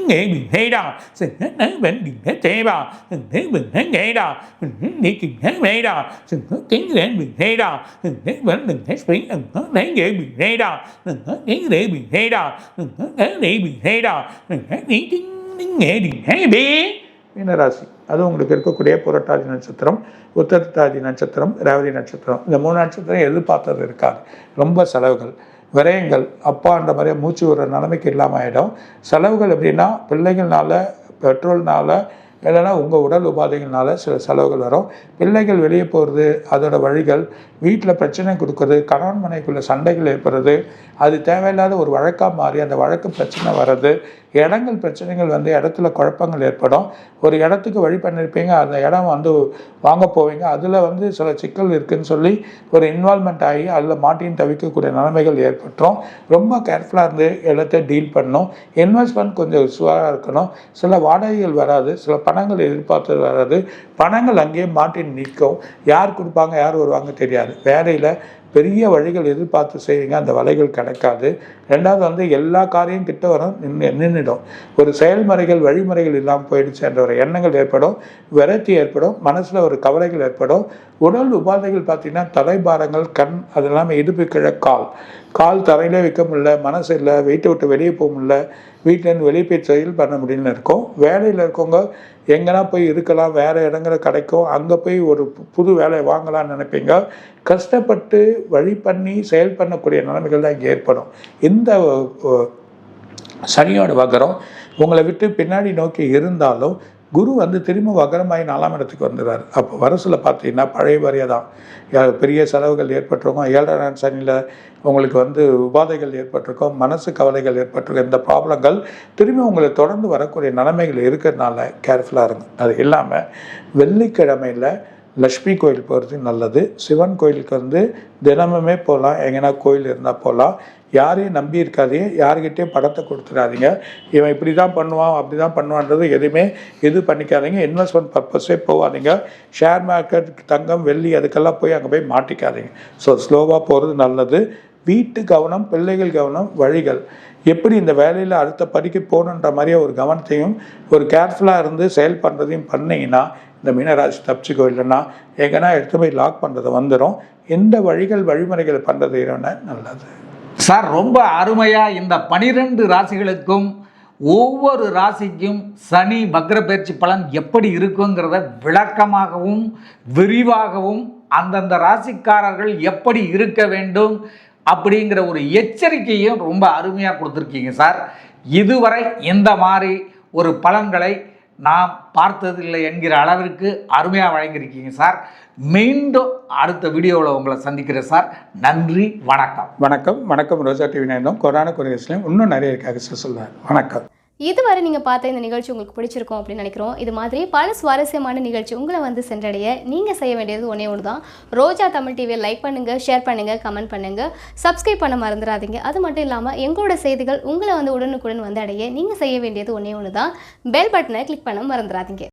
nghệ bình thế đó, mình hết nói bệnh bình thế thế mà, mình hết bình thế nghệ đó, mình hết nghĩ bình thế này đó, mình hết tiếng đến bình thế đó, mình hết bệnh mình hết phí, mình hết lấy nghệ bình thế đó, mình hết nghĩ để bình thế đó, mình hết lấy để bình thế đó, mình hết nghĩ đến nghệ bình thế bế. மீனராசி, அது உங்களுக்கு இருக்கக்கூடிய புரட்டாதி நட்சத்திரம், உத்திரட்டாதி நட்சத்திரம், ரேவதி நட்சத்திரம். இந்த 3 நட்சத்திரம் எதிர்பார்த்தது இருக்காது. ரொம்ப செலவுகள், விரயங்கள், அப்பான்ற மாதிரியே மூச்சு விடுற நிலைமைக்கு இல்லாமல் ஆகிடும். செலவுகள் எப்படின்னா பிள்ளைகள்னால, பெட்ரோல்னால, இல்லைன்னா உங்கள் உடல் உபாதைகள்னால சில செலவுகள் வரும். பிள்ளைகள் வெளியே போகிறது, அதோட வழிகள், வீட்டில் பிரச்சனை கொடுக்குறது, கணவன் மனைவிக்குள்ள சண்டைகள் ஏற்படுறது, அது தேவையில்லாத ஒரு வழக்காக மாறி அந்த வழக்கு பிரச்சனை வர்றது, இடங்கள் பிரச்சனைகள் இடத்துல குழப்பங்கள் ஏற்படும். ஒரு இடத்துக்கு வழி பண்ணியிருப்பீங்க, அந்த இடம் வாங்க போவீங்க, அதில் சில சிக்கல் இருக்குதுன்னு சொல்லி ஒரு இன்வால்மெண்ட் ஆகி அதில் மாட்டின்னு தவிக்கக்கூடிய நிலைமைகள் ஏற்பட்டுரும். ரொம்ப கேர்ஃபுல்லாக இருந்து எல்லாத்தையும் டீல் பண்ணணும். இன்வெஸ்ட்மெண்ட் கொஞ்சம் சுவாராக இருக்கணும். சில வாடகைகள் வராது, சில பணங்கள் எதிர்பார்த்தது வராது. பணங்கள் அங்கேயே மாட்டின்னு நிற்கும். யார் கொடுப்பாங்க யார் வருவாங்க தெரியாது. வேலையில் பெரிய வழிகள் எதிர்பார்த்து செய்வீங்க, அந்த வழிகள் கிடைக்காது. ரெண்டாவது வந்து எல்லா காரியம் கிட்ட வரும் நின்றுடும். ஒரு செயல்முறைகள் வழிமுறைகள் இல்லாமல் போயிடுச்சு என்ற ஒரு எண்ணங்கள் ஏற்படும், விரக்தி ஏற்படும், மனசில் ஒரு கவலைகள் ஏற்படும். உடல் உபாதைகள் பார்த்திங்கன்னா தலைபாரங்கள், கண், அது இல்லாமல் இடுப்பு கீழே கால் தரையிலே வைக்க முடியல, மனசு இல்லை, வீட்டை விட்டு வெளியே போக முடியல, வீட்டிலேருந்து வெளியே போய் செயல் பண்ண முடியலன்னு இருக்கும். வேலையில் இருக்கவங்க எங்கன்னா போய் இருக்கலாம், வேறு இடங்களை கிடைக்கும், அங்கே போய் ஒரு புது வேலையை வாங்கலாம்னு நினைப்பீங்க. கஷ்டப்பட்டு வழி பண்ணி செயல் பண்ணக்கூடிய நிலைமைகள் தான் இங்கே ஏற்படும். இந்த சனியோட வகரம் உங்களை விட்டு பின்னாடி நோக்கி இருந்தாலும் குரு வந்து திரும்ப வகரமாகி 4ஆம் இடத்துக்கு வந்துடுறார். அப்போ வரசில் பார்த்தீங்கன்னா பழைய வரைய தான் பெரிய செலவுகள் ஏற்பட்டிருக்கும். 7ஆம் சனியில் உங்களுக்கு வந்து உபாதைகள் ஏற்பட்டிருக்கும், மனசு கவலைகள் ஏற்பட்டிருக்கும். இந்த ப்ராப்ளங்கள் திரும்பி உங்களை தொடர்ந்து வரக்கூடிய நிலைமைகள் இருக்கிறதுனால கேர்ஃபுல்லாக இருங்க. அது இல்லாமல் வெள்ளிக்கிழமையில் லக்ஷ்மி கோயில் போகிறது நல்லது. சிவன் கோயிலுக்கு வந்து தினமுமே போகலாம், எங்கன்னா கோயில் இருந்தால் போகலாம். யாரையும் நம்பி இருக்காதீங்க, யாருக்கிட்டேயும் படத்தை கொடுத்துடாதீங்க. இவன் இப்படி தான் பண்ணுவான் அப்படி தான் பண்ணுவான்றது எதுவுமே இது பண்ணிக்காதீங்க. இன்வெஸ்ட்மெண்ட் பர்பஸே போகாதீங்க. ஷேர் மார்க்கெட், தங்கம், வெள்ளி அதுக்கெல்லாம் போய் அங்கே போய் மாட்டிக்காதீங்க. ஸோ ஸ்லோவாக போகிறது நல்லது. வீட்டு கவனம், பிள்ளைகள் கவனம், வழிகள் எப்படி இந்த வேலையில் அடுத்த படிக்க போகணுன்ற மாதிரியே ஒரு கவனத்தையும் ஒரு கேர்ஃபுல்லாக இருந்து செயல் பண்ணுறதையும் பண்ணிங்கன்னா இந்த மீனராசி தப்பிச்சுக்கோ. இல்லைன்னா எங்கன்னா எடுத்து போய் லாக் பண்ணுறது வந்துடும். இந்த வழிமுறைகள் பண்ணுறது நல்லது. சார், ரொம்ப அருமையாக இந்த 12 ராசிகளுக்கும் ஒவ்வொரு ராசிக்கும் சனி வக்ர பயிற்சி பலன் எப்படி இருக்குங்கிறத விளக்கமாகவும் விரிவாகவும் அந்தந்த ராசிக்காரர்கள் எப்படி இருக்க வேண்டும் அப்படிங்கிற ஒரு எச்சரிக்கையும் ரொம்ப அருமையாக கொடுத்துருக்கீங்க சார். இதுவரை இந்த மாதிரி ஒரு பலன்களை நாம் பார்த்ததில்லை என்கிற அளவிற்கு அருமையாக வழங்கியிருக்கீங்க சார். மீண்டும் அடுத்த வீடியோவில் உங்களை சந்திக்கிறேன் சார். நன்றி, வணக்கம். வணக்கம் ரோஜா டிவி நேரம் கொரோனா குறைஸ்லையும் இன்னும் நிறைய இருக்காங்க சார் சொல்லுவேன். வணக்கம். இதுவரை நீங்கள் பார்த்த இந்த நிகழ்ச்சி உங்களுக்கு பிடிச்சிருக்கும் அப்படின்னு நினைக்கிறோம். இது மாதிரி பல சுவாரஸ்யமான நிகழ்ச்சி உங்களை வந்து சென்றடைய நீங்கள் செய்ய வேண்டியது ஒன்றே ஒன்று தான். ரோஜா தமிழ் டிவியை லைக் பண்ணுங்கள், ஷேர் பண்ணுங்கள், கமெண்ட் பண்ணுங்கள், சப்ஸ்கிரைப் பண்ண மறந்துடாதீங்க. அது மட்டும் இல்லாமல் எங்களோட செய்திகள் உங்களை வந்து உடனுக்குடன் வந்து அடைய நீங்கள் செய்ய வேண்டியது ஒன்றே ஒன்று தான். பெல் பட்டனை கிளிக் பண்ண மறந்துடாதீங்க.